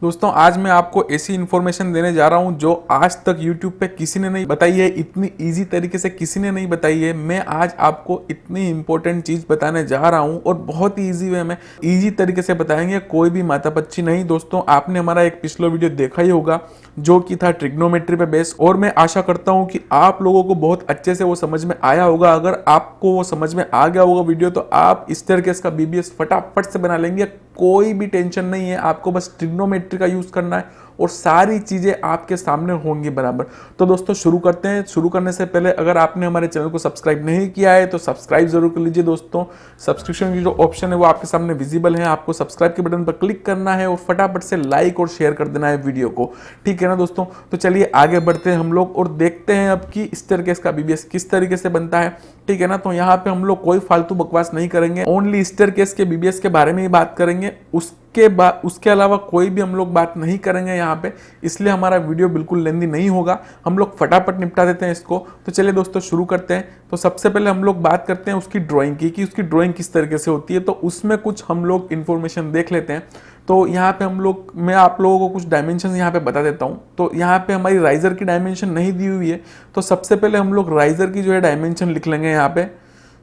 दोस्तों आज मैं आपको ऐसी इन्फॉर्मेशन देने जा रहा हूं जो आज तक YouTube पे किसी ने नहीं बताई है, इतनी इजी तरीके से किसी ने नहीं बताई है। मैं आज आपको इतनी इंपॉर्टेंट चीज बताने जा रहा हूं और बहुत ही इजी वे में इजी तरीके से बताएंगे, कोई भी माथापच्ची नहीं। दोस्तों आपने हमारा एक पिछला वीडियो देखा ही होगा जो कि था ट्रिग्नोमेट्री पे बेस, और मैं आशा करता हूं कि आप लोगों को बहुत अच्छे से वो समझ में आया होगा। अगर आपको वो समझ में आ गया होगा वीडियो तो आप इस तरीके का बीबीएस फटाफट से बना लेंगे। कोई भी टेंशन नहीं है, आपको बस ट्रिग्नोमेट्री का यूज करना है और सारी चीजें आपके सामने होंगी बराबर। तो दोस्तों शुरू करते हैं। शुरू करने से पहले अगर आपने हमारे चैनल को सब्सक्राइब नहीं किया है तो सब्सक्राइब जरूर कर लीजिए। दोस्तों सब्सक्रिप्शन की जो ऑप्शन है वो आपके सामने विजिबल है, आपको सब्सक्राइब के बटन पर क्लिक करना है और फटाफट से लाइक और शेयर कर देना है वीडियो को, ठीक है ना दोस्तों। तो चलिए आगे बढ़ते हैं हम लोग और देखते हैं अब कि इस तरीके का बीबीएस किस तरीके से बनता है, ठीक है ना। तो यहाँ पे हम लोग कोई फालतू बकवास नहीं करेंगे, ओनली स्टेयरकेस के बीबीएस के बारे में ही बात करेंगे। उसके अलावा कोई भी हम लोग बात नहीं करेंगे यहाँ पे, इसलिए हमारा वीडियो बिल्कुल लेंदी नहीं होगा। हम लोग फटाफट निपटा देते हैं इसको। तो चलिए दोस्तों शुरू करते हैं। तो सबसे पहले हम लोग बात करते हैं उसकी ड्राइंग की, कि उसकी ड्राइंग किस तरीके से होती है। तो उसमें कुछ हम लोग इन्फॉर्मेशन देख लेते हैं। तो यहाँ पे मैं आप लोगों को कुछ डायमेंशन यहाँ पे बता देता हूँ। तो यहाँ पे हमारी राइजर की डायमेंशन नहीं दी हुई है, तो सबसे पहले हम लोग राइजर की जो है डायमेंशन लिख लेंगे यहाँ पे।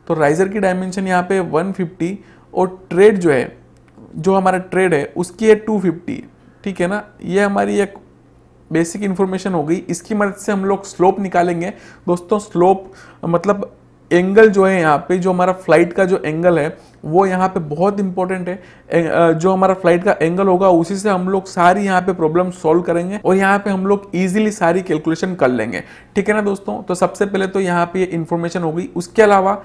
तो राइजर की डायमेंशन यहाँ पे 150 और ट्रेड जो हमारा ट्रेड है उसकी है 250, ठीक है ना। ये हमारी एक बेसिक इन्फॉर्मेशन हो गई। इसकी मदद से हम लोग स्लोप निकालेंगे। दोस्तों स्लोप मतलब एंगल जो है यहाँ पे, जो हमारा फ्लाइट का जो एंगल है वो यहाँ पे बहुत इंपॉर्टेंट है। जो हमारा फ्लाइट का एंगल होगा उसी से हम लोग सारी यहाँ पे प्रॉब्लम सॉल्व करेंगे और यहाँ पे हम लोग इजीली सारी कैलकुलेशन कर लेंगे, ठीक है ना दोस्तों। तो सबसे पहले तो यहाँ पे ये इन्फॉर्मेशन हो गई। उसके अलावा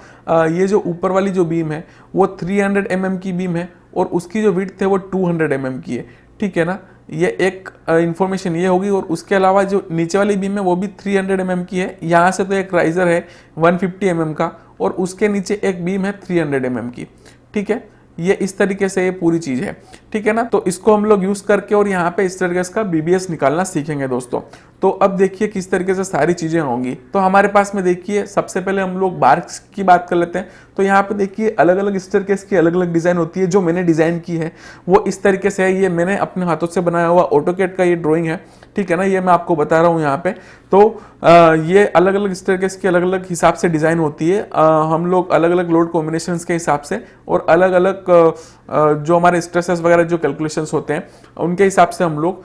ये जो ऊपर वाली जो बीम है वो 300 mm की बीम है और उसकी जो विड्थ है वो 200 mm की है, ठीक है ना। ये एक इंफॉर्मेशन ये होगी। और उसके अलावा जो नीचे वाली बीम है वो भी 300 mm की है। यहाँ से तो एक राइजर है 150 mm का और उसके नीचे एक बीम है 300 mm की, ठीक है। ये इस तरीके से ये पूरी चीज है, ठीक है ना। तो इसको हम लोग यूज करके और यहाँ पे इस तरीके का बीबीएस निकालना सीखेंगे दोस्तों। तो अब देखिए किस तरीके से सारी चीजें होंगी। तो हमारे पास में देखिए सबसे पहले हम लोग बार्स की बात कर लेते हैं। तो यहाँ पे देखिए अलग अलग स्टेयरकेस की अलग अलग डिजाइन होती है। जो मैंने डिजाइन की है वो इस तरीके से है। ये मैंने अपने हाथों से बनाया हुआ ऑटोकैड का ये ड्राइंग है, ठीक है ना। ये मैं आपको बता रहा हूँ यहाँ पे। तो ये अलग अलग स्टेयरकेस की अलग अलग हिसाब से डिजाइन होती है। हम लोग अलग अलग लोड कॉम्बिनेशंस के हिसाब से और अलग अलग जो हमारे स्ट्रेसेस वगैरह जो कैलकुलेशंस होते हैं उनके हिसाब से हम लोग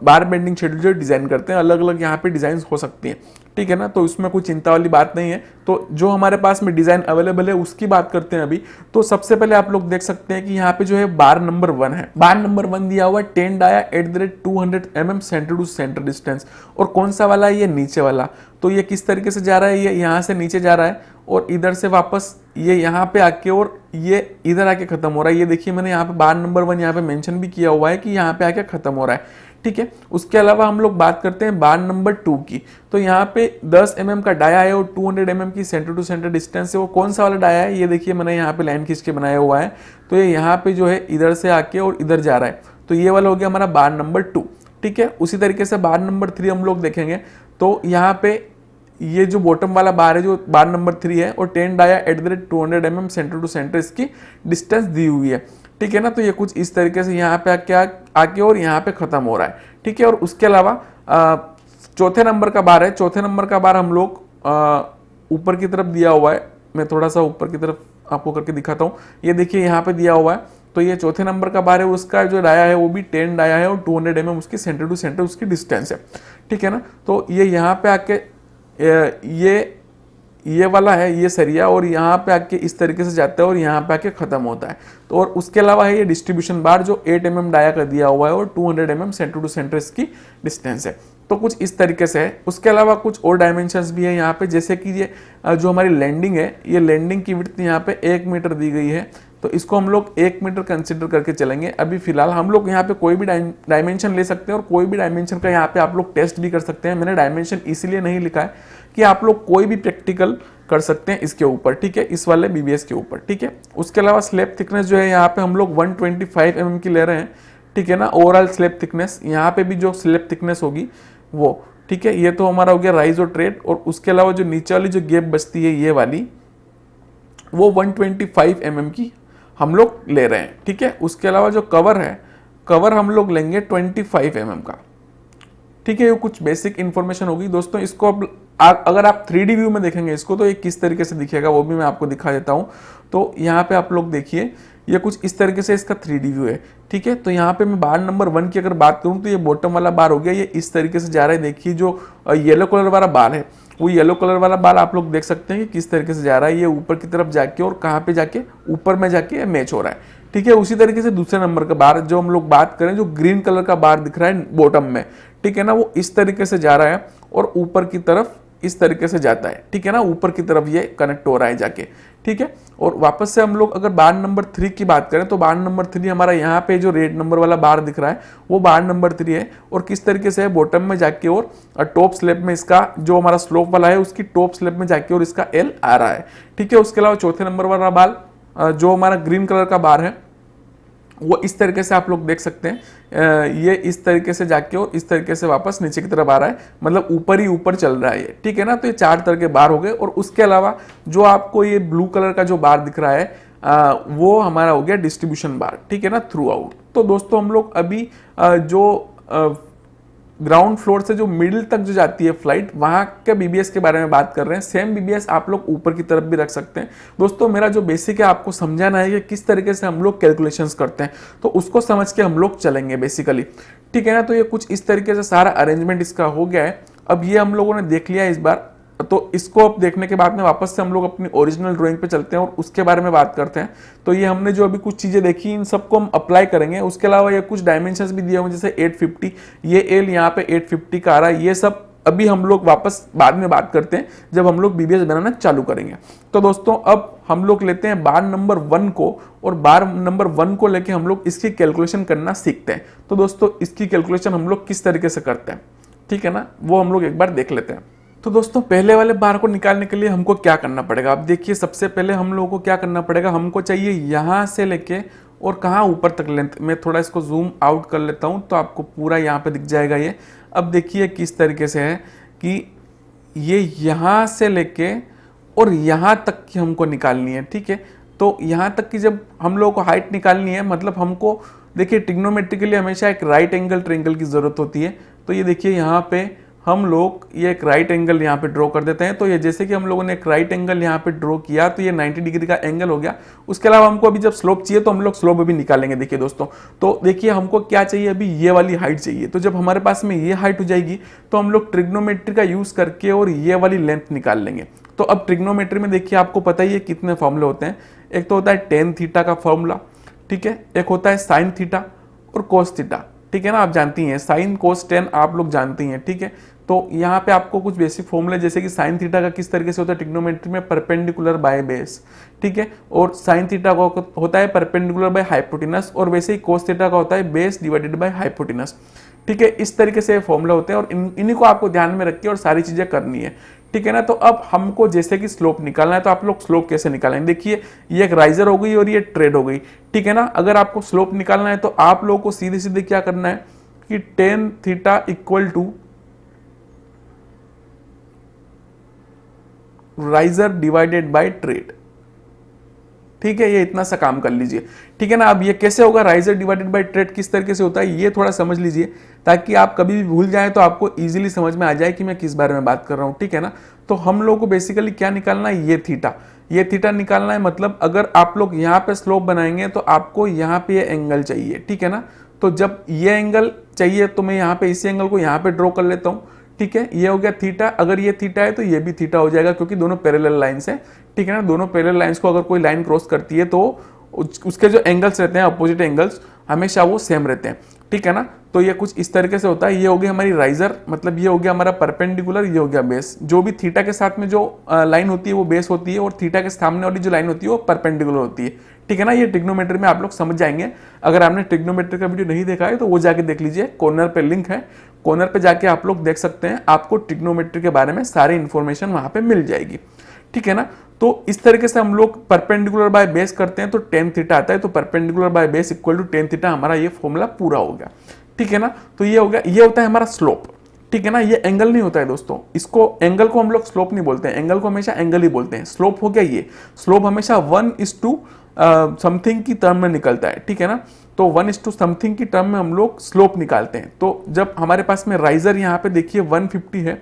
बार बेंडिंग शेड्यूल जो डिजाइन करते हैं। अलग अलग यहाँ पे डिजाइन हो सकती हैं, ठीक है ना। तो इसमें कोई चिंता वाली बात नहीं है। तो जो हमारे पास में डिजाइन अवेलेबल है उसकी बात करते हैं अभी। तो सबसे पहले आप लोग देख सकते हैं कि यहाँ पे जो है बार नंबर 1 है। बार नंबर 1 दिया हुआ है 10 dia @200 mm centre to centre distance. और कौन सा वाला है? ये नीचे वाला। तो ये किस तरीके से जा रहा है? ये यहाँ से नीचे जा रहा है और इधर से वापस ये यहाँ पे आके और ये इधर आके खत्म हो रहा है। ये देखिए मैंने यहाँ पे बार नंबर 1 यहाँ पे मेंशन भी किया हुआ है कि यहाँ पे आके खत्म हो रहा है, ठीक है। उसके अलावा हम लोग बात करते हैं बार नंबर 2 की। तो यहाँ पे 10 mm का डाया है और 200 mm की सेंटर टू सेंटर डिस्टेंस है। वो कौन सा वाला डाया है? ये देखिए मैंने यहाँ पे लाइन खींच के बनाया हुआ है। तो ये यहाँ पे जो है इधर से आके और इधर जा रहा है। तो ये वाला हो गया हमारा बार नंबर 2, ठीक है। उसी तरीके से बार नंबर 3 हम लोग देखेंगे। तो यहाँ पे ये जो बॉटम वाला बार है जो बार नंबर 3 है और 10 dia @200 mm centre to centre इसकी डिस्टेंस दी हुई है, ठीक है ना। तो ये कुछ इस तरीके से यहाँ पे आके और यहाँ पे खत्म हो रहा है, ठीक है। और उसके अलावा चौथे नंबर का बार है। चौथे नंबर का बार हम लोग ऊपर की तरफ दिया हुआ है। मैं थोड़ा सा ऊपर की तरफ आपको करके दिखाता हूँ। ये देखिए यहाँ पे दिया हुआ है। तो ये चौथे नंबर का बार है, उसका जो डाया है वो भी 10 डाया है और 200 mm उसकी सेंटर टू सेंटर उसकी डिस्टेंस है, ठीक है ना। तो ये यहाँ पे आके ये वाला है, ये सरिया, और यहाँ पे आके इस तरीके से जाता है और यहाँ पे आके खत्म होता है। तो और उसके अलावा है ये डिस्ट्रीब्यूशन बार जो 8 mm डाया कर दिया हुआ है और 200 mm सेंटर टू सेंटर इसकी डिस्टेंस है। तो कुछ इस तरीके से है। उसके अलावा कुछ और डायमेंशंस भी है यहाँ पे, जैसे कि ये जो हमारी लैंडिंग है, ये लैंडिंग की विड्थ यहाँ पे 1 मीटर दी गई है। तो इसको हम लोग 1 मीटर कंसिडर करके चलेंगे। अभी फिलहाल हम लोग यहाँ पे कोई भी डायमेंशन ले सकते हैं और कोई भी डायमेंशन का यहाँ पे आप लोग टेस्ट भी कर सकते हैं। मैंने डायमेंशन इसीलिए नहीं लिखा है कि आप लोग कोई भी प्रैक्टिकल कर सकते हैं इसके ऊपर, ठीक है, इस वाले बीबीएस के ऊपर, ठीक है। उसके अलावा स्लैब थिकनेस जो है यहाँ पे हम लोग 125 mm की ले रहे हैं, ठीक है ना। ओवरऑल स्लैब थिकनेस, यहाँ पे भी जो स्लैब थिकनेस होगी वो, ठीक है। ये तो हमारा हो गया राइज और ट्रेड। और उसके अलावा जो नीचे वाली जो गैप बचती है ये वाली, वो 125 mm की हम लोग ले रहे हैं, ठीक है। उसके अलावा जो कवर है, कवर हम लोग लेंगे 25 mm का। ठीक है, ये कुछ बेसिक इन्फॉर्मेशन होगी दोस्तों। इसको अब अगर आप 3D व्यू में देखेंगे इसको तो ये किस तरीके से दिखेगा वो भी मैं आपको दिखा देता हूँ। तो यहाँ पे आप लोग देखिए, ये कुछ इस तरीके से इसका 3D व्यू है। ठीक है, तो यहाँ पे मैं बार नंबर 1 की अगर बात करूँ तो ये बॉटम वाला बार हो गया, ये इस तरीके से जा रहा है। देखिए जो येलो कलर वाला बार है, वो येलो कलर वाला बार आप लोग देख सकते हैं कि किस तरीके से जा रहा है, ये ऊपर की तरफ जाके और कहाँ पे जाके ऊपर में जाके मैच हो रहा है। ठीक है, उसी तरीके से दूसरे नंबर का बार जो हम लोग बात करें, जो ग्रीन कलर का बार दिख रहा है बॉटम में, ठीक है ना, वो इस तरीके से जा रहा है और ऊपर की तरफ इस तरीके से जाता है। ठीक है ना, ऊपर की तरफ ये कनेक्ट हो रहा है जाके। ठीक है, और वापस से हम लोग अगर बार नंबर 3 की बात करें तो बार नंबर 3 हमारा यहाँ पे जो रेड नंबर वाला बार दिख रहा है वो बार नंबर 3 है, और किस तरीके से है, बॉटम में जाके और टॉप स्लैब में इसका जो हमारा स्लोप वाला है उसकी टॉप स्लैब में जाके और इसका एल आ रहा है। ठीक है, उसके अलावा चौथे नंबर वाला बार जो हमारा ग्रीन कलर का बार है वो इस तरीके से आप लोग देख सकते हैं, ये इस तरीके से जाके और इस तरीके से वापस नीचे की तरफ आ रहा है, मतलब ऊपर ही ऊपर चल रहा है ये। ठीक है ना, तो ये 4 तरह के बार हो गए। और उसके अलावा जो आपको ये ब्लू कलर का जो बार दिख रहा है वो हमारा हो गया डिस्ट्रीब्यूशन बार। ठीक है ना, थ्रू आउट। तो दोस्तों हम लोग अभी जो ग्राउंड फ्लोर से जो मिडिल तक जो जाती है फ्लाइट, वहाँ के बीबीएस के बारे में बात कर रहे हैं। सेम बीबीएस आप लोग ऊपर की तरफ भी रख सकते हैं। दोस्तों मेरा जो बेसिक है आपको समझाना है कि किस तरीके से हम लोग कैलकुलेशंस करते हैं, तो उसको समझ के हम लोग चलेंगे बेसिकली। ठीक है ना, तो ये कुछ इस तरीके से सारा अरेंजमेंट इसका हो गया है। अब ये हम लोगों ने देख लिया इस बार, तो इसको अब देखने के बाद में वापस से हम लोग अपनी ओरिजिनल ड्राइंग पे चलते हैं और उसके बारे में बात करते हैं। तो ये हमने जो अभी कुछ चीज़ें देखी इन सबको हम अप्लाई करेंगे। उसके अलावा ये कुछ डायमेंशंस भी दिए हुए जैसे 850, ये एल यहाँ पे 850 का आ रहा है। ये सब अभी हम लोग वापस बाद में बात करते हैं जब हम लोग बीबीएस बनाना चालू करेंगे। तो दोस्तों अब हम लोग लेते हैं बार नंबर 1 को, और बार नंबर 1 को लेके हम लोग इसकी कैलकुलेशन करना सीखते हैं। तो दोस्तों इसकी कैलकुलेशन हम लोग किस तरीके से करते हैं, ठीक है ना, वो हम लोग एक बार देख लेते हैं। तो दोस्तों पहले वाले बार को निकालने के लिए हमको क्या करना पड़ेगा, आप देखिए सबसे पहले हम लोगों को क्या करना पड़ेगा, हमको चाहिए यहाँ से लेके और कहाँ ऊपर तक लेंथ। मैं थोड़ा इसको जूम आउट कर लेता हूँ तो आपको पूरा यहाँ पे दिख जाएगा ये। अब देखिए किस तरीके से है कि ये यहाँ से लेके और यहाँ तक की हमको निकालनी है। ठीक है, तो यहाँ तक की जब हम लोगों को हाइट निकालनी है, मतलब हमको देखिए ट्रिग्नोमेट्री के लिए हमेशा एक राइट एंगल ट्रायंगल की ज़रूरत होती है। तो ये देखिए यहाँ पे हम लोग ये एक राइट एंगल यहाँ पे ड्रॉ कर देते हैं। तो ये जैसे कि हम लोगों ने एक राइट एंगल यहाँ पे ड्रॉ किया तो ये 90 डिग्री का एंगल हो गया। उसके अलावा हमको अभी जब स्लोप चाहिए तो हम लोग स्लोप भी निकालेंगे। देखिए दोस्तों, तो देखिए हमको क्या चाहिए, अभी ये वाली हाइट चाहिए। तो जब हमारे पास में ये हाइट हो जाएगी तो हम लोग ट्रिग्नोमेट्री का यूज़ करके और ये वाली लेंथ निकाल लेंगे। तो अब ट्रिग्नोमेट्री में देखिए आपको पता ही है कितने फॉर्मूले होते हैं। एक तो होता है टेन थीटा का फॉर्मूला, ठीक है, एक होता है साइन थीटा और कोस थीटा। ठीक है ना, आप जानती हैं साइन कोस टेन आप लोग जानती हैं। ठीक है, तो यहाँ पे आपको कुछ बेसिक फॉर्मूले जैसे कि साइन थीटा का किस तरीके से होता है ट्रिग्नोमेट्री में, परपेंडिकुलर बाय बेस। ठीक है, और साइन थीटा का होता है परपेंडिकुलर बाय हाइपोटेनस, और वैसे ही कोस थीटा का होता है बेस डिवाइडेड बाय हाइपोटेनस। ठीक है, इस तरीके से फॉर्मूला होते हैं और इन्हीं को आपको ध्यान में रख के और सारी चीजें करनी है। ठीक है ना, तो अब हमको जैसे कि स्लोप निकालना है तो आप लोग स्लोप कैसे निकालेंगे, देखिए ये एक राइजर हो गई और ये ट्रेड हो गई। ठीक है ना, अगर आपको स्लोप निकालना है तो आप लोगों को सीधे सीधे क्या करना है कि tan theta equal to riser divided by tread. ठीक है, ये इतना सा काम कर लीजिए। ठीक है ना, अब ये कैसे होगा, राइजर डिवाइडेड बाय ट्रेड किस तरीके से होता है ये थोड़ा समझ लीजिए ताकि आप कभी भी भूल जाएं तो आपको इजीली समझ में आ जाए कि मैं किस बारे में बात कर रहा हूं। ठीक है ना, तो हम लोगों को बेसिकली क्या निकालना है, ये थीटा निकालना है। मतलब अगर आप लोग यहाँ पे स्लोप बनाएंगे तो आपको यहाँ पे ये एंगल चाहिए। ठीक है ना, तो जब ये एंगल चाहिए तो मैं यहाँ पे इसी एंगल को यहाँ पे ड्रॉ कर लेता हूँ। ठीक है, ये हो गया थीटा। अगर ये थीटा है तो ये भी थीटा हो जाएगा क्योंकि दोनों पैरेलल लाइंस है। ठीक है ना, दोनों पैरेलल लाइंस को अगर कोई लाइन क्रॉस करती है तो उसके जो एंगल्स रहते हैं अपोजिट एंगल्स हमेशा वो सेम रहते हैं। ठीक है ना, तो ये कुछ इस तरीके से होता है। ये हो गया हमारी राइजर, मतलब ये हो गया हमारा परपेंडिकुलर, ये हो गया बेस। जो भी थीटा के साथ में जो लाइन होती है वो बेस होती है और थीटा के सामने वाली जो लाइन होती है वो परपेंडिकुलर होती है। ठीक है ना, ये ट्रिग्नोमेट्री में आप लोग समझ जाएंगे। अगर आपने ट्रिग्नोमेट्री का वीडियो नहीं देखा है तो वो जाके देख लीजिए, कॉर्नर पे लिंक है, कॉर्नर पे जाके आप लोग देख सकते हैं, आपको ट्रिग्नोमेट्री के बारे में सारी इंफॉर्मेशन वहां पे मिल जाएगी। ठीक है ना, तो इस तरीके से हम लोग परपेंडिकुलर बाय बेस करते हैं तो टेन थीटा आता है। तो perpendicular by base equal to tan theta, हमारा ये फॉर्मूला पूरा हो गया। ठीक है ना, तो ये हो गया, ये होता है हमारा स्लोप। ठीक है ना, ये एंगल नहीं होता है दोस्तों, इसको एंगल को हम लोग स्लोप नहीं बोलते हैं, एंगल को हमेशा एंगल ही बोलते हैं। स्लोप हो गया ये, स्लोप हमेशा 1:2 समथिंग की टर्म में निकलता है। ठीक है ना, तो 1:, समथिंग की टर्म में हम लोग स्लोप निकालते हैं। तो जब हमारे पास में राइजर यहाँ पे देखिए 150 है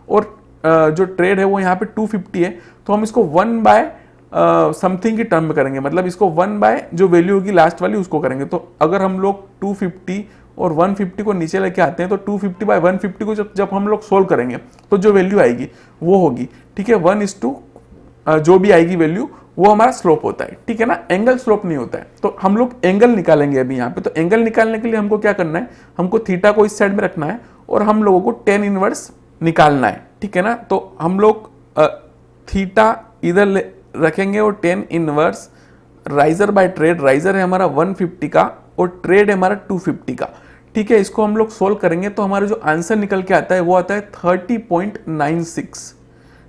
और जो ट्रेड है वो यहाँ पे 250 है, तो हम इसको 1 समथिंग की टर्म में करेंगे, मतलब इसको 1 जो वैल्यू होगी लास्ट वाली उसको करेंगे। तो अगर हम लोग 250 और 150 को नीचे लेके आते हैं तो 250/150 को जब हम लोग सोल्व करेंगे तो जो वैल्यू आएगी वो होगी, ठीक है, 1:, जो भी आएगी वैल्यू वो हमारा स्लोप होता है, ठीक है ना, एंगल स्लोप नहीं होता है। तो हम लोग एंगल निकालेंगे अभी यहाँ पे। तो एंगल निकालने के लिए हमको क्या करना है, हमको थीटा को इस साइड में रखना है और हम लोगों को tan इनवर्स निकालना है, ठीक है ना। तो हम लोग थीटा इधर रखेंगे और tan inverse riser by tread, riser है हमारा 150 का और ट्रेड है हमारा 250 का, ठीक है। इसको हम लोग सोल्व करेंगे तो हमारा जो आंसर निकल के आता है वो आता है 30.96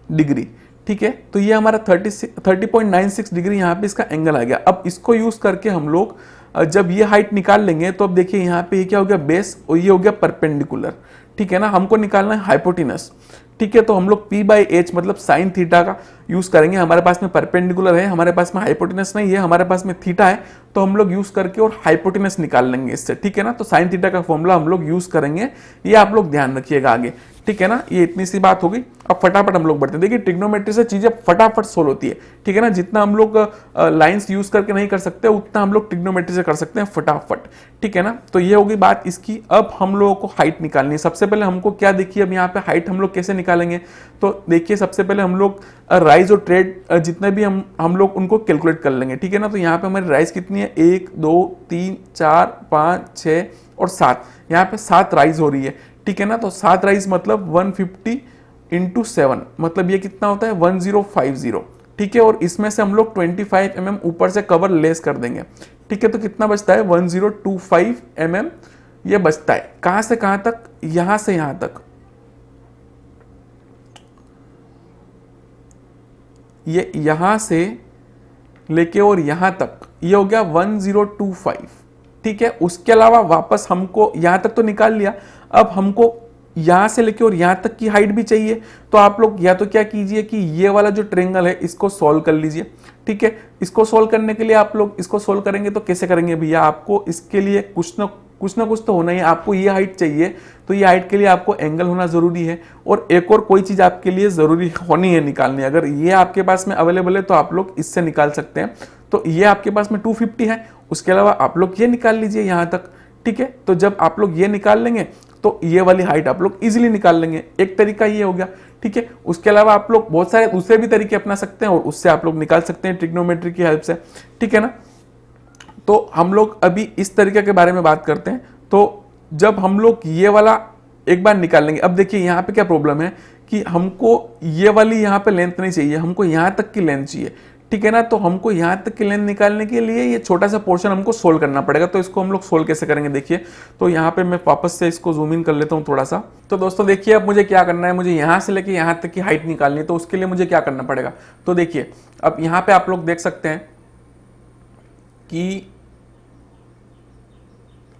डिग्री, ठीक है। तो ये हमारा 30.96 डिग्री यहाँ पे इसका एंगल आ गया। अब इसको यूज करके हम लोग जब ये हाइट निकाल लेंगे तो अब देखिए यहाँ पे ये क्या हो गया, बेस, और ये हो गया परपेंडिकुलर, ठीक है ना। हमको निकालना है हाइपोटेनस, ठीक है। तो हम लोग P/H मतलब साइन थीटा का यूज करेंगे। हमारे पास में परपेंडिकुलर है, हमारे पास में हाइपोटेनस नहीं है, हमारे पास में थीटा है, तो हम लोग यूज करके और हाइपोटेनस निकाल लेंगे इससे, ठीक है ना। तो साइन थीटा का फॉर्मूला हम लोग यूज करेंगे, ये आप लोग ध्यान रखिएगा आगे, ठीक है ना। ये इतनी सी बात होगी। अब फटाफट हम लोग बढ़ते हैं। देखिए ट्रिग्नोमेट्री से चीजें फटाफट सोल्व होती है, ठीक है ना। जितना हम लोग लाइंस यूज करके नहीं कर सकते उतना हम लोग ट्रिग्नोमेट्री से कर सकते हैं फटाफट, ठीक है ना। तो ये होगी बात इसकी। अब हम लोगों को हाइट निकालनी है। सबसे पहले हमको क्या, देखिए अब यहाँ पे हाइट हम लोग कैसे निकालेंगे। तो देखिए सबसे पहले हम लोग राइज और ट्रेड जितने भी हम लोग उनको कैलकुलेट कर लेंगे, ठीक है ना। तो यहाँ पे हमारी राइज कितनी है, 1 2 3 4 5 6 और 7, यहाँ पे 7 राइज हो रही है, ठीक है ना। तो 7 राइज मतलब 150 × 7 मतलब ये कितना होता है 1050, ठीक है। और इसमें से हम लोग 25 mm ऊपर से कवर लेस कर देंगे, ठीक है। तो कितना बचता है 1025 mm ये बचता है। कहां से कहां तक, यहां से यहां तक, ये यहां से लेके और यहां तक, ये हो गया 1025, ठीक है। उसके अलावा वापस हमको यहां तक तो निकाल लिया, अब हमको यहां से लेके और यहां तक की हाइट भी चाहिए। तो आप लोग या तो क्या कीजिए कि ये वाला जो ट्रायंगल है इसको सॉल्व कर लीजिए, ठीक है। इसको सॉल्व करने के लिए आप लोग इसको सॉल्व करेंगे तो कैसे करेंगे भैया, आपको इसके लिए कुछ ना कुछ तो होना ही है। आपको ये हाइट चाहिए तो ये हाइट के लिए आपको एंगल होना जरूरी है, और एक और कोई चीज आपके लिए जरूरी होनी है निकालनी। अगर ये आपके पास में अवेलेबल है तो आप लोग इससे निकाल सकते हैं। तो ये आपके पास में 250 है, उसके अलावा आप लोग ये निकाल लीजिए यहां तक, ठीक है। तो जब आप लोग ये निकाल लेंगे तो ये वाली हाइट आप लोग इजीली निकाल लेंगे। एक तरीका ये हो गया, ठीक है। उसके अलावा आप लोग बहुत सारे दूसरे भी तरीके अपना सकते हैं और उससे आप लोग निकाल सकते हैं ट्रिग्नोमेट्री की हेल्प से, ठीक है ना। तो हम लोग अभी इस तरीके के बारे में बात करते हैं। तो जब हम लोग ये वाला एक बार निकाल लेंगे, अब देखिए यहाँ पे क्या प्रॉब्लम है कि हमको ये वाली यहाँ पे लेंथ नहीं चाहिए, हमको यहाँ तक की लेंथ चाहिए, ठीक है ना। तो हमको यहाँ तक की लेंथ निकालने के लिए ये छोटा सा पोर्शन हमको सोल्व करना पड़ेगा। तो इसको हम लोग सोल्व कैसे करेंगे, देखिए। तो यहाँ पे मैं वापस से इसको जूम इन कर लेता हूँ थोड़ा सा। तो दोस्तों देखिए अब मुझे क्या करना है, मुझे यहाँ से लेके यहाँ तक की हाइट निकालनी है। तो उसके लिए मुझे क्या करना पड़ेगा, तो देखिए अब यहाँ पे आप लोग देख सकते हैं कि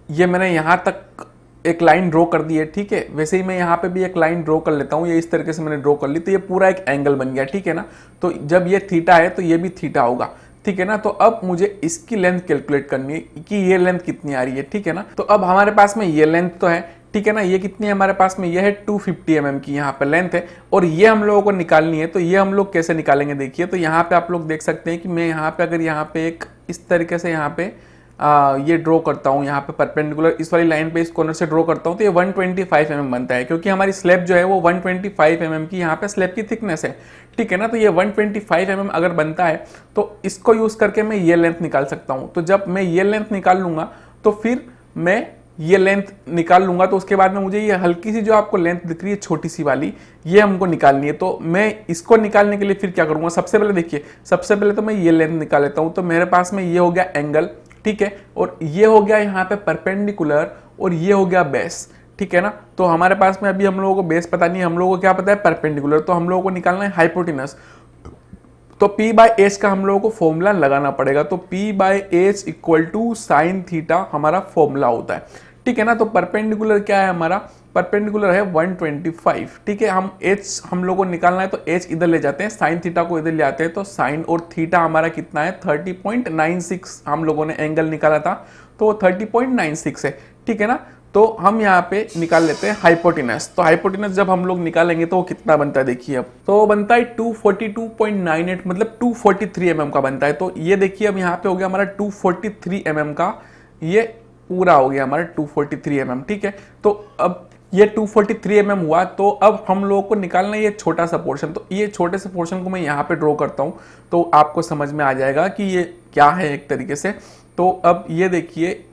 ये मैंने यहाँ तक एक लाइन ड्रॉ कर दी है, ठीक है। वैसे ही मैं यहाँ पे भी एक लाइन ड्रॉ कर लेता हूँ, ये इस तरीके से मैंने ड्रॉ कर ली, तो ये पूरा एक एंगल बन गया, ठीक है ना। तो जब ये थीटा है तो ये भी थीटा होगा, ठीक है ना। तो अब मुझे इसकी लेंथ कैलकुलेट करनी है कि ये लेंथ कितनी आ रही है, ठीक है ना। तो अब हमारे पास में ये लेंथ तो है, ठीक है ना। ये कितनी है हमारे पास में, ये है 250 mm की यहाँ पे लेंथ है, और ये हम लोगों को निकालनी है। तो ये हम लोग कैसे निकालेंगे, देखिए। तो यहाँ पे आप लोग देख सकते हैं कि मैं यहाँ पे अगर यहाँ पे एक इस तरीके से यहाँ पे ये ड्रॉ करता हूँ, यहाँ पे परपेंडिकुलर इस वाली लाइन पे इस कॉर्नर से ड्रॉ करता हूँ, तो ये 125 mm बनता है, क्योंकि हमारी स्लैब जो है वो 125 mm की यहाँ पे स्लैब की थिकनेस है, ठीक है ना। तो ये 125 mm अगर बनता है तो इसको यूज करके मैं ये लेंथ निकाल सकता हूँ। तो जब मैं ये लेंथ निकाल लूंगा तो फिर मैं ये लेंथ निकाल लूंगा, तो उसके बाद में मुझे ये हल्की सी जो आपको लेंथ दिख रही है छोटी सी वाली, ये हमको निकालनी है। तो मैं इसको निकालने के लिए फिर क्या करूंगा, सबसे पहले देखिए, सबसे पहले तो मैं ये लेंथ निकाल लेता हूँ। तो मेरे पास में ये हो गया एंगल, ठीक है, और ये हो गया यहाँ पे परपेंडिकुलर, और ये हो गया बेस, ठीक है ना। तो हमारे पास में अभी हम लोगों को बेस पता नहीं है, हम लोगों को क्या पता है परपेंडिकुलर। तो हम लोगों को निकालना है हाइपोटेनस। तो P/H का हम लोगों को फॉर्मूला लगाना पड़ेगा। तो P/H equal to sine theta हमारा फॉर्मूला होता है, ठीक है ना। तो परपेंडिकुलर क्या है हमारा, परपेंडिकुलर है 125। ठीक है, हम एच हम लोगों को निकालना है तो एच इधर ले जाते हैं, साइन थीटा को इधर ले आते हैं, तो साइन और थीटा हमारा कितना है 30.96 हम लोगों ने एंगल निकाला था, तो वो 30.96 है। ठीक है ना, तो हम यहाँ पे निकाल लेते हैं हाइपोटेनस। तो हाइपोटेनस जब हम लोग निकालेंगे तो वो कितना बनता है देखिए, अब तो बनता है 242.98 मतलब 243 mm का बनता है। तो ये देखिए अब यहाँ पे हो गया हमारा 243 mm का, ये पूरा हो गया हमारा 243 mm। ठीक है, तो अब ये 243 mm हुआ, तो अब हम लोगों को निकालना है ये छोटा सा पोर्शन। तो ये छोटे से पोर्शन को मैं यहाँ पे ड्रॉ करता हूँ तो आपको समझ में आ जाएगा कि ये क्या है एक तरीके से। तो अब ये देखिए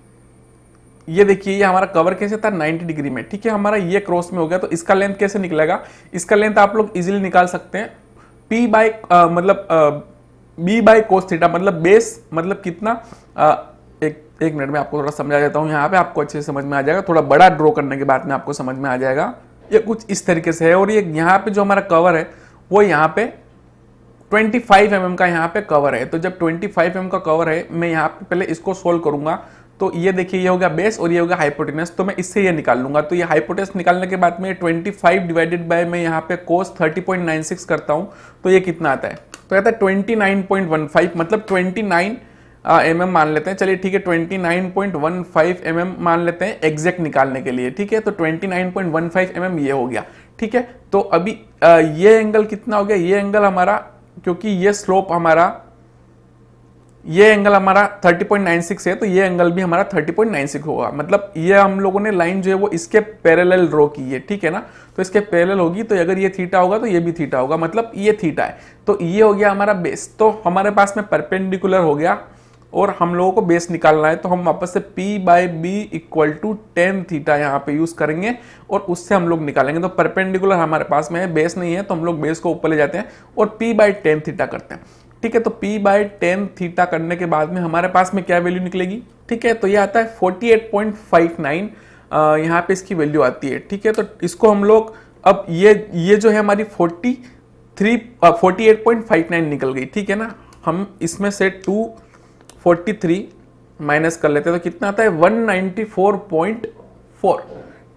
ये हमारा कवर कैसे था 90 डिग्री में। ठीक है, हमारा ये क्रॉस में हो गया, तो इसका लेंथ कैसे निकलेगा, इसका लेंथ आप लोग इजीली निकाल सकते हैं। P बाई मतलब B बाई कोस थीटा मतलब बेस मतलब कितना, एक मिनट में आपको थोड़ा समझा देता हूँ, यहाँ पे आपको अच्छे से समझ में आ जाएगा। थोड़ा बड़ा ड्रॉ करने के बाद में आपको समझ में आ जाएगा। ये कुछ इस तरीके से है, और ये यहाँ पे जो हमारा कवर है वो यहाँ पे 25 mm का यहाँ पे कवर है। तो जब 25 mm का कवर है, मैं यहाँ पे पहले इसको सोल्व करूंगा। तो ये देखिए ये हो गया बेस और ये हो गया हाइपोटेनस, तो मैं इससे ये निकाल लूंगा। तो ये हाइपोटेनस निकालने के बाद में 25 डिवाइडेड बाय मैं यहाँ पे कोस 30.96 करता हूँ, तो ये कितना आता है, तो आता है 29.15 मतलब 29 mm मान लेते हैं। चलिए ठीक है, 29.15 mm मान लेते हैं एग्जैक्ट निकालने के लिए। ठीक है, तो 29.15 mm ये हो गया। ठीक है, तो अभी ये एंगल कितना हो गया, ये एंगल हमारा, क्योंकि ये स्लोप हमारा, ये एंगल हमारा 30.96 है, तो ये एंगल भी हमारा 30.96 होगा। मतलब ये हम लोगों ने लाइन जो है वो इसके पैरेलल ड्रॉ की है। ठीक है ना, तो इसके पैरेलल होगी, तो अगर ये थीटा होगा तो ये भी थीटा होगा, मतलब ये थीटा है। तो ये हो गया हमारा बेस। तो हमारे पास में परपेंडिकुलर हो गया और हम लोगों को बेस निकालना है, तो हम वापस से P by B equal to tan theta यहाँ पे यूज करेंगे और उससे हम लोग निकालेंगे। तो परपेंडिकुलर हमारे पास में है, बेस नहीं है, तो हम लोग बेस को ऊपर ले जाते हैं और P बाई टेन थीटा करते हैं। ठीक है, तो P बाई टेन थीटा करने के बाद में हमारे पास में क्या वैल्यू निकलेगी। ठीक है, तो ये आता है 48.59 यहाँ पे इसकी वैल्यू आती है। ठीक है, तो इसको हम लोग अब ये जो है हमारी 48.59 निकल गई। ठीक है ना, हम इसमें से 243 माइनस कर लेते हैं तो कितना आता है 194.4।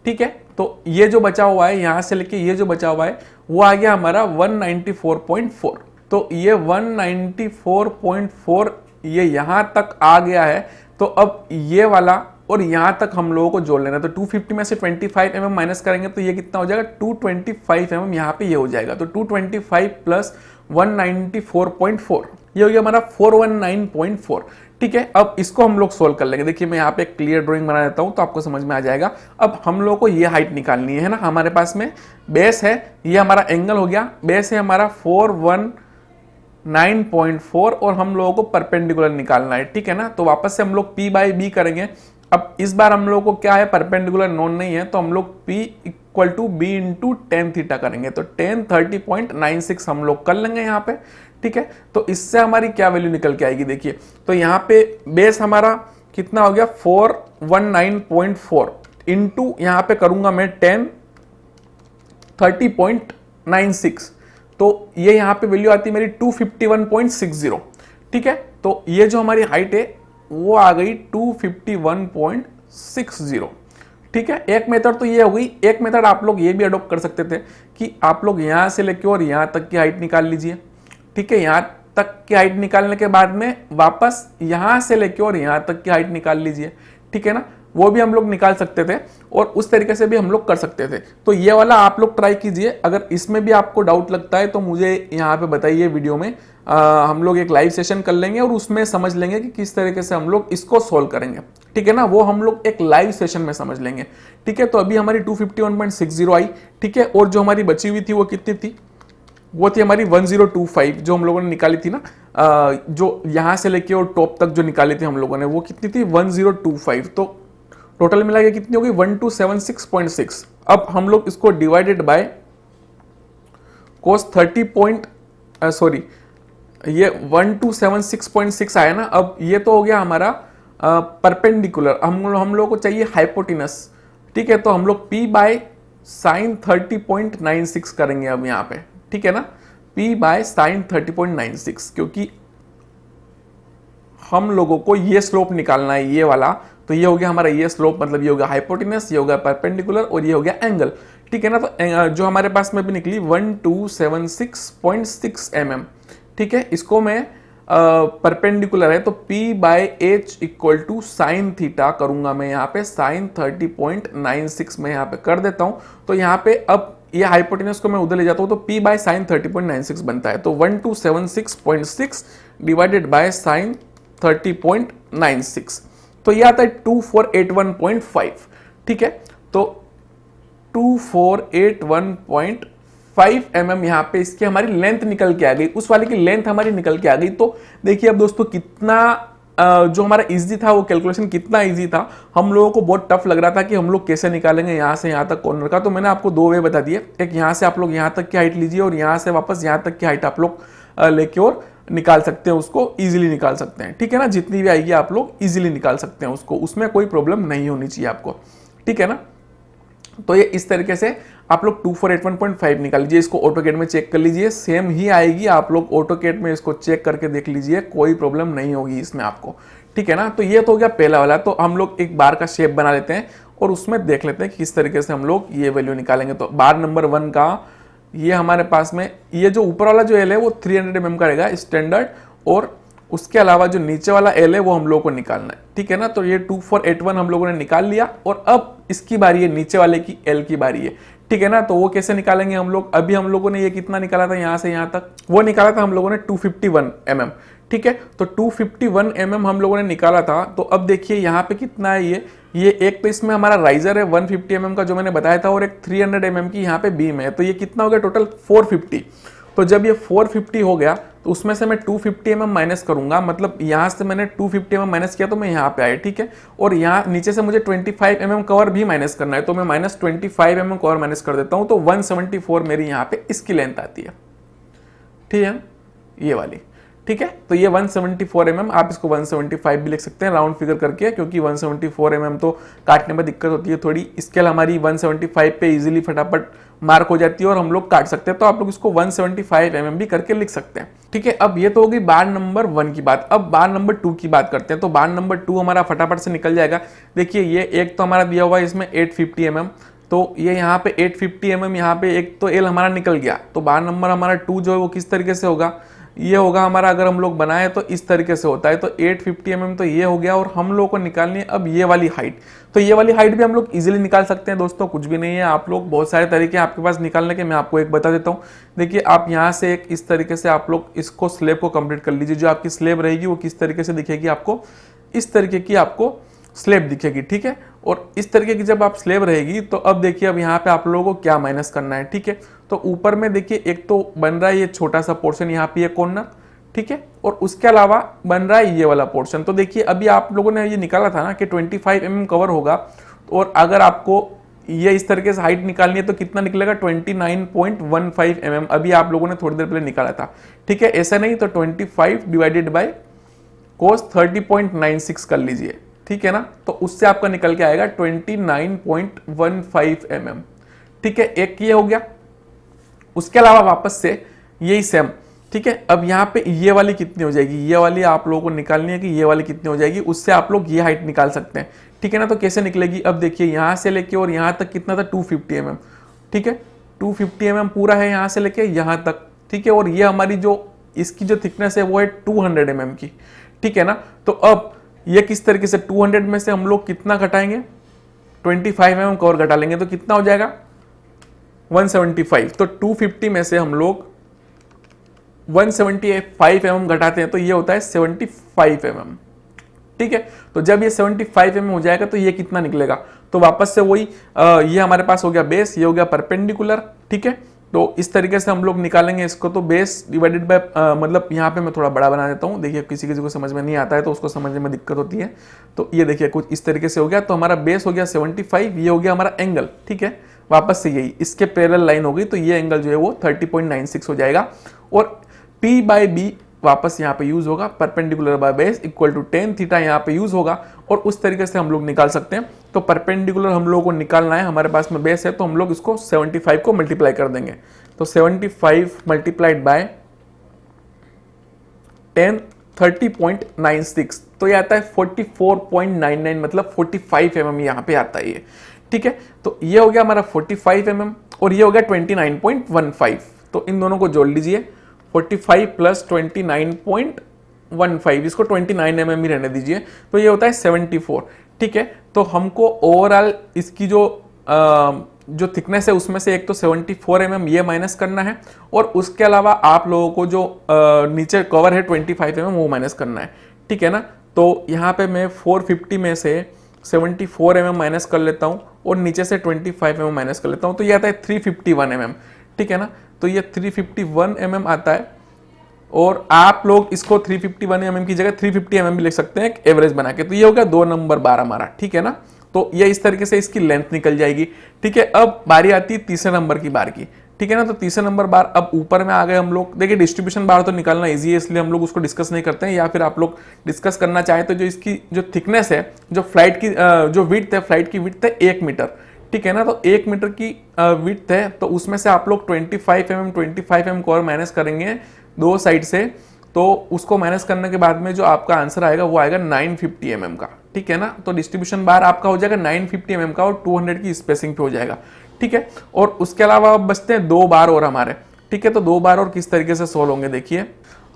ठीक है, तो ये जो बचा हुआ है यहाँ से लेके ये जो बचा हुआ है वो आ गया हमारा 194.4। तो ये 194.4 ये यहाँ तक आ गया है। तो अब ये वाला और यहाँ तक हम लोगों को जोड़ लेना। तो 250 में से 25 mm माइनस करेंगे तो ये कितना हो जाएगा 225 mm, यहाँ पे ये हो जाएगा। तो 225 प्लस 194.4 ये हो गया हमारा 419.4। ठीक है, अब इसको हम लोग सोल्व कर लेंगे। देखिए मैं यहाँ पे क्लियर ड्राइंग बना देता हूँ तो आपको समझ में आ जाएगा। अब हम लोग को ये हाइट निकालनी है ना, हमारे पास में बेस है, ये हमारा एंगल हो गया, बेस है हमारा 419.4 और हम लोगों को परपेंडिकुलर निकालना है। ठीक है ना, तो वापस से हम लोग P बाई बी करेंगे। अब इस बार हम लोगों को क्या है, परपेंडिकुलर नोन नहीं है, तो हम लोग P equal to B into tan theta करेंगे। तो 1030.96 हम लोग कर लेंगे यहाँ पे। ठीक है, तो इससे हमारी क्या वैल्यू निकल के आएगी देखिए। तो यहाँ पे बेस हमारा कितना हो गया 419.4 इंटू यहाँ पे करूंगा मैं 1030.96, तो ये यहाँ पे वैल्यू आती है मेरी 251.60। ठीक है, तो ये जो हमारी हाइट है वो आ गई 251.60। ठीक है, एक मेथड तो ये हो गई। एक मेथड आप लोग ये भी अडॉप्ट कर सकते थे कि आप लोग यहाँ से लेके और यहाँ तक की हाइट निकाल लीजिए। ठीक है, यहाँ तक की हाइट निकालने के बाद में वापस यहाँ से लेके और यहाँ तक की हाइट निकाल लीजिए। ठीक है ना, वो भी हम लोग निकाल सकते थे और उस तरीके से भी हम लोग कर सकते थे। तो ये वाला आप लोग ट्राई कीजिए। अगर इसमें भी आपको डाउट लगता है तो मुझे यहाँ पे बताइए वीडियो में, हम लोग एक लाइव सेशन कर लेंगे और उसमें समझ लेंगे कि किस तरीके से हम लोग इसको सोल्व करेंगे। ठीक है ना, वो हम लोग एक लाइव सेशन में समझ लेंगे। ठीक है, तो अभी हमारी 251.60 आई। ठीक है, और जो हमारी बची हुई थी वो कितनी थी, वो थी हमारी 1025 जो हम लोगों ने निकाली थी ना, जो यहाँ से लेके और टॉप तक जो निकाली थी हम लोगों ने, वो कितनी थी 1025। तो टोटल मिला के कितनी होगी 1276.6। अब हम लोग इसको डिवाइडेड बाय कोस ये 1276.6 आया ना। अब ये तो हो गया हमारा परपेंडिकुलर, हम लोग को चाहिए हाइपोटेनस। ठीक है, तो हम लोग P बाय साइन 30.96 करेंगे अब यहाँ पे। ठीक है ना, P बाय साइन 30.96, क्योंकि हम लोगों को ये स्लोप निकालना है, ये वाला। तो ये हो गया हमारा ये स्लोप, मतलब ये हो गया हाइपोटेनस, ये हो गया परपेंडिकुलर और ये हो गया एंगल, ठीक है ना। तो जो हमारे पास में भी निकली 1276.6 mm, ठीक है। इसको मैं परपेंडिकुलर है तो P/H equal to sine theta करूंगा मैं यहाँ पे साइन 30.96 में यहाँ पे कर देता हूँ। तो यहाँ पे अब ये हाइपोटेनस को मैं उधर ले जाता हूँ तो P बाय साइन 30.96 बनता है। तो 1276.6 डिवाइडेड बाय साइन 30.96, तो ये आता है 2481.5, ठीक है। तो 2481.5 mm यहाँ पे इसकी हमारी लेंथ निकल के आ गई, उस वाले की लेंथ हमारी निकल के आ गई। तो देखिए अब दोस्तों कितना जो हमारा इजी था वो कैलकुलेशन कितना इजी था। हम लोगों को बहुत टफ लग रहा था कि हम लोग कैसे निकालेंगे यहाँ से यहाँ तक कॉर्नर का। तो मैंने आपको दो वे बता दिए, एक यहाँ से आप लोग यहाँ तक की हाइट लीजिए और यहाँ से वापस यहाँ तक की हाइट आप लोग लेके और निकाल सकते हैं, उसको इजीली निकाल सकते हैं, ठीक है ना। जितनी भी आएगी आप लोग इजीली निकाल सकते हैं उसको, उसमें कोई प्रॉब्लम नहीं होनी चाहिए आपको, ठीक है ना। तो ये इस तरीके से आप लोग 2481.5 निकाल लीजिए, इसको ऑटोकेड में चेक कर लीजिए, सेम ही आएगी। आप लोग ऑटोकेड में इसको चेक करके देख लीजिए, कोई प्रॉब्लम नहीं होगी इसमें आपको, ठीक है ना। तो ये तो हो गया पहला वाला। तो हम लोग एक बार का शेप बना लेते हैं और उसमें देख लेते हैं कि किस तरीके से हम लोग ये वैल्यू निकालेंगे। तो बार नंबर 1 का ये हमारे पास में ये जो ऊपर वाला जो एल है वो 300 mm का रहेगा स्टैंडर्ड, और उसके अलावा जो नीचे वाला एल है वो हम लोगों को निकालना है, ठीक है ना। तो ये 2481 हम लोगों ने निकाल लिया और अब इसकी बारी है, नीचे वाले की एल की बारी है, ठीक है ना। तो वो कैसे निकालेंगे हम लोग, अभी हम लोगों ने ये कितना निकाला था यहाँ से यहाँ तक, वो निकाला था हम लोगों ने 251 mm, ठीक है। तो 251 mm हम लोगों ने निकाला था। तो अब देखिए यहाँ पे कितना है ये एक तो इसमें हमारा राइजर है 150 mm का जो मैंने बताया था और एक 300 mm की यहाँ पे बीम है। तो ये कितना हो गया टोटल 450। तो जब ये 450 हो गया तो उसमें से मैं 250 mm माइनस करूंगा, मतलब यहाँ से मैंने 250 mm माइनस किया तो मैं यहाँ पे आया, ठीक है। और यहाँ नीचे से मुझे 25 mm कवर भी माइनस करना है, तो मैं माइनस 25 mm कवर माइनस कर देता हूँ। तो 174 मेरी यहाँ पे इसकी लेंथ आती है, ठीक है, ये वाली, ठीक है। तो ये 174 mm, आप इसको 175 भी लिख सकते हैं राउंड फिगर करके, क्योंकि 174 mm तो काटने में दिक्कत होती है थोड़ी। स्केल हमारी 175 पे इजीली फटाफट मार्क हो जाती है और हम लोग काट सकते हैं। तो आप लोग इसको 175 mm भी करके लिख सकते हैं, ठीक है। अब ये तो होगी बार नंबर 1 की बात। अब बार नंबर 2 की बात करते हैं। तो बार नंबर 2 हमारा फटाफट से निकल जाएगा। देखिए ये एक तो हमारा दिया हुआ है इसमें 850 mm, तो ये यहाँ पे 850 mm, यहाँ पे एक तो एल हमारा निकल गया। तो बार नंबर हमारा 2 जो है वो किस तरीके से होगा, ये होगा हमारा, अगर हम लोग बनाए तो इस तरीके से होता है। तो 850 mm तो ये हो गया, और हम लोगों को निकालनी है अब ये वाली हाइट। तो ये वाली हाइट भी हम लोग इजीली निकाल सकते हैं दोस्तों, कुछ भी नहीं है। आप लोग बहुत सारे तरीके हैं आपके पास निकालने के, मैं आपको एक बता देता हूँ। देखिए आप यहाँ से एक इस तरीके से आप लोग इसको स्लेब को कंप्लीट कर लीजिए। जो आपकी स्लेब रहेगी वो किस तरीके से दिखेगी, आपको इस तरीके की आपको स्लेब दिखेगी, ठीक है। और इस तरीके की जब आप स्लेब रहेगी तो अब देखिए अब यहाँ पे आप लोगों को क्या माइनस करना है, ठीक है। तो ऊपर में देखिए एक तो बन रहा है ये छोटा सा पोर्शन, यहाँ पे ये कॉर्नर, ठीक है, और उसके अलावा बन रहा है ये वाला पोर्शन। तो देखिए अभी आप लोगों ने ये निकाला था ना कि 25 mm कवर होगा, और अगर आपको ये इस तरीके से हाइट निकालनी है तो कितना निकलेगा 29.15 mm। अभी आप लोगों ने थोड़ी देर पहले निकाला था, ठीक है। ऐसा नहीं तो 25 डिवाइडेड बाय cos 30.96 कर लीजिए, ठीक है ना। तो उससे आपका निकल के आएगा 29.15 mm, ठीक है। एक ये हो गया, उसके अलावा वापस से यही सेम, ठीक है। अब यहाँ पे ये वाली कितनी हो जाएगी, ये वाली आप लोगों को निकालनी है कि ये वाली कितनी हो जाएगी, उससे आप लोग ये हाइट निकाल सकते हैं, ठीक है ना। तो कैसे निकलेगी, अब देखिए यहाँ से लेके और यहाँ तक कितना था 250 mm, ठीक है। 250 mm पूरा है यहाँ से लेके यहाँ तक, ठीक है। और ये हमारी जो इसकी जो थिकनेस है वो है 200 mm की, ठीक है ना। तो अब ये किस तरीके से 200 में से हम लोग कितना घटाएंगे, 25 mm कवर घटा लेंगे तो कितना हो जाएगा 175। तो 250 में से हम लोग 175 mm घटाते हैं तो ये होता है 75 mm, ठीक है। तो जब ये 75 mm हो जाएगा तो ये कितना निकलेगा, तो वापस से वही ये हमारे पास हो गया बेस, ये हो गया परपेंडिकुलर, ठीक है। तो इस तरीके से हम लोग निकालेंगे इसको। तो बेस डिवाइडेड बाय मतलब यहाँ पे मैं थोड़ा बड़ा बना देता हूँ, देखिए किसी किसी को समझ में नहीं आता है तो उसको समझने में दिक्कत होती है। तो ये देखिए कुछ इस तरीके से हो गया। तो हमारा बेस हो गया 75, ये हो गया हमारा एंगल, ठीक है। वापस से यही इसके पैरेलल लाइन हो गई, तो ये एंगल जो है वो 30.96 हो जाएगा। और P बाय B वापस यहाँ पे यूज होगा, perpendicular by base equal to tan theta यहाँ पे यूज होगा, और उस तरीके से हम लोग निकाल सकते हैं। तो परपेंडिकुलर हम लोगों को निकालना है, हमारे पास में बेस है तो हम लोग इसको 75 को मल्टीप्लाई कर देंगे। तो 75 मल्टीप्लाइड बाय टेन 30.96, तो ये आता है 44.99, मतलब 45 mm यहाँ पे आता है ये। ठीक है, तो ये हो गया हमारा 45 mm और ये हो गया 29.15, तो इन दोनों को जोड़ लीजिए, 45 प्लस 29.15, इसको 29 mm ही रहने दीजिए, तो ये होता है 74। ठीक है, तो हमको ओवरऑल इसकी जो थिकनेस है उसमें से एक तो 74 mm ये माइनस करना है, और उसके अलावा आप लोगों को जो नीचे कवर है 25 mm वो माइनस करना है। ठीक है ना, तो यहाँ पे मैं 450 में से 74 mm माइनस कर लेता हूँ और नीचे से 25 mm माइनस कर लेता हूँ, तो ये आता है 351 mm। ठीक है ना, तो ये 351 mm आता है, और आप लोग इसको 351 mm की जगह 350 mm भी लिख सकते हैं एवरेज बना के, तो ये होगा 2 नंबर 12 हमारा। ठीक है ना, तो ये इस तरीके से इसकी लेंथ निकल जाएगी। ठीक है, अब बारी आती है तीसरे नंबर की बार की। ठीक है ना, तो तीसरे नंबर बार अब ऊपर में आ गए हम लोग। देखिए डिस्ट्रीब्यूशन बार तो निकालना इजी है, इसलिए हम लोग उसको डिस्कस नहीं करते हैं, या फिर आप लोग डिस्कस करना चाहें तो जो इसकी जो थिकनेस है, जो फ्लाइट की जो विड्थ है, फ्लाइट की विड्थ है 1 मीटर। ठीक है ना, तो 1 मीटर की विड्थ है, तो उसमें से आप लोग 25 mm को और माइनस करेंगे दो साइड से, तो उसको माइनस करने के बाद में जो आपका आंसर आएगा वो आएगा 950 mm का। ठीक है ना, तो डिस्ट्रीब्यूशन बार आपका हो जाएगा 950 mm का और 200 की स्पेसिंग पे हो जाएगा। ठीक है, और उसके अलावा अब बचते हैं 2 बार और हमारे। ठीक है, तो 2 बार और किस तरीके से सोल्व होंगे देखिए।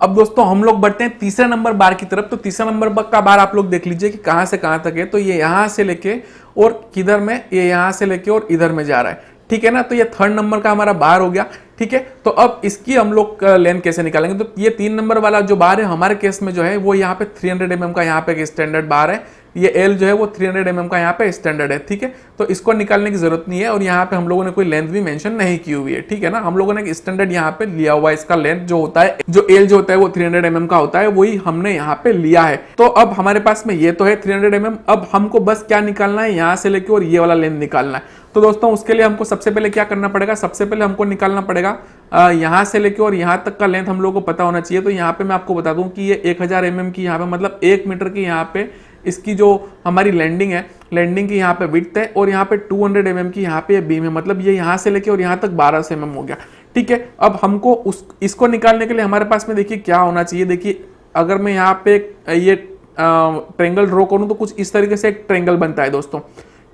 अब दोस्तों हम लोग बढ़ते हैं तीसरे नंबर बार की तरफ। तो तीसरा नंबर का बार आप लोग देख लीजिए कि कहां से कहां तक है, तो ये यहां से लेके और किधर में, ये यहां से लेके और इधर में जा रहा है। ठीक है ना, तो ये 3rd नंबर का हमारा बार हो गया। ठीक है, तो अब इसकी हम लोग लेंथ कैसे निकालेंगे, तो ये 3 नंबर वाला जो बार है हमारे केस में जो है वो यहाँ पे 300 mm का यहाँ पे एक स्टैंडर्ड बार है, ये एल जो है वो 300 mm का यहाँ पे स्टैंडर्ड है। ठीक है, तो इसको निकालने की जरूरत नहीं है, और यहाँ पे हम लोगों ने कोई लेंथ भी मेंशन नहीं की हुई है। ठीक है ना, हम लोगों ने स्टैंडर्ड यहाँ पे लिया हुआ है, इसका लेंथ जो होता है, जो एल जो होता है वो 300 mm का होता है, वही हमने यहाँ पे लिया है। तो अब हमारे पास में ये तो है 300 mm, अब हमको बस क्या निकालना है, यहाँ से लेके और ये वाला लेंथ निकालना है। तो दोस्तों उसके लिए हमको सबसे पहले क्या करना पड़ेगा, सबसे पहले हमको निकालना पड़ेगा यहाँ से लेके और यहाँ तक का लेंथ हम लोगों को पता होना चाहिए। तो यहाँ पे मैं आपको बता दूं कि ये 1000 mm की यहाँ पे, मतलब 1 मीटर की यहाँ पे इसकी जो हमारी लैंडिंग है, लैंडिंग की यहाँ पे विड्थ है, और यहाँ पे 200 mm की यहाँ पे बीम है, मतलब ये यहाँ से लेके और यहाँ तक 1200 mm हो गया। ठीक है, अब हमको इसको निकालने के लिए हमारे पास में देखिए क्या होना चाहिए। देखिए अगर मैं यहाँ पे ये ट्रेंगल ड्रॉ करूँ तो कुछ इस तरीके से एक ट्रेंगल बनता है दोस्तों।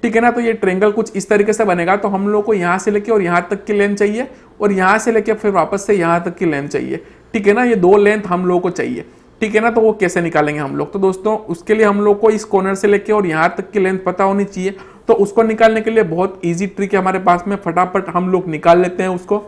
ठीक है ना, तो ये ट्रेंगल कुछ इस तरीके से बनेगा, तो हम लोग को यहाँ से लेके और यहाँ तक की लेंथ चाहिए, और यहाँ से लेके फिर वापस से यहाँ तक की लेंथ चाहिए। ठीक है ना, ये 2 लेंथ हम लोग को चाहिए। ठीक है ना, तो वो कैसे निकालेंगे हम लोग, तो दोस्तों उसके लिए हम लोग को इस कॉर्नर से लेके और यहाँ तक की लेंथ पता होनी चाहिए। तो उसको निकालने के लिए बहुत ईजी ट्रिक है हमारे पास में, फटाफट हम लोग निकाल लेते हैं उसको।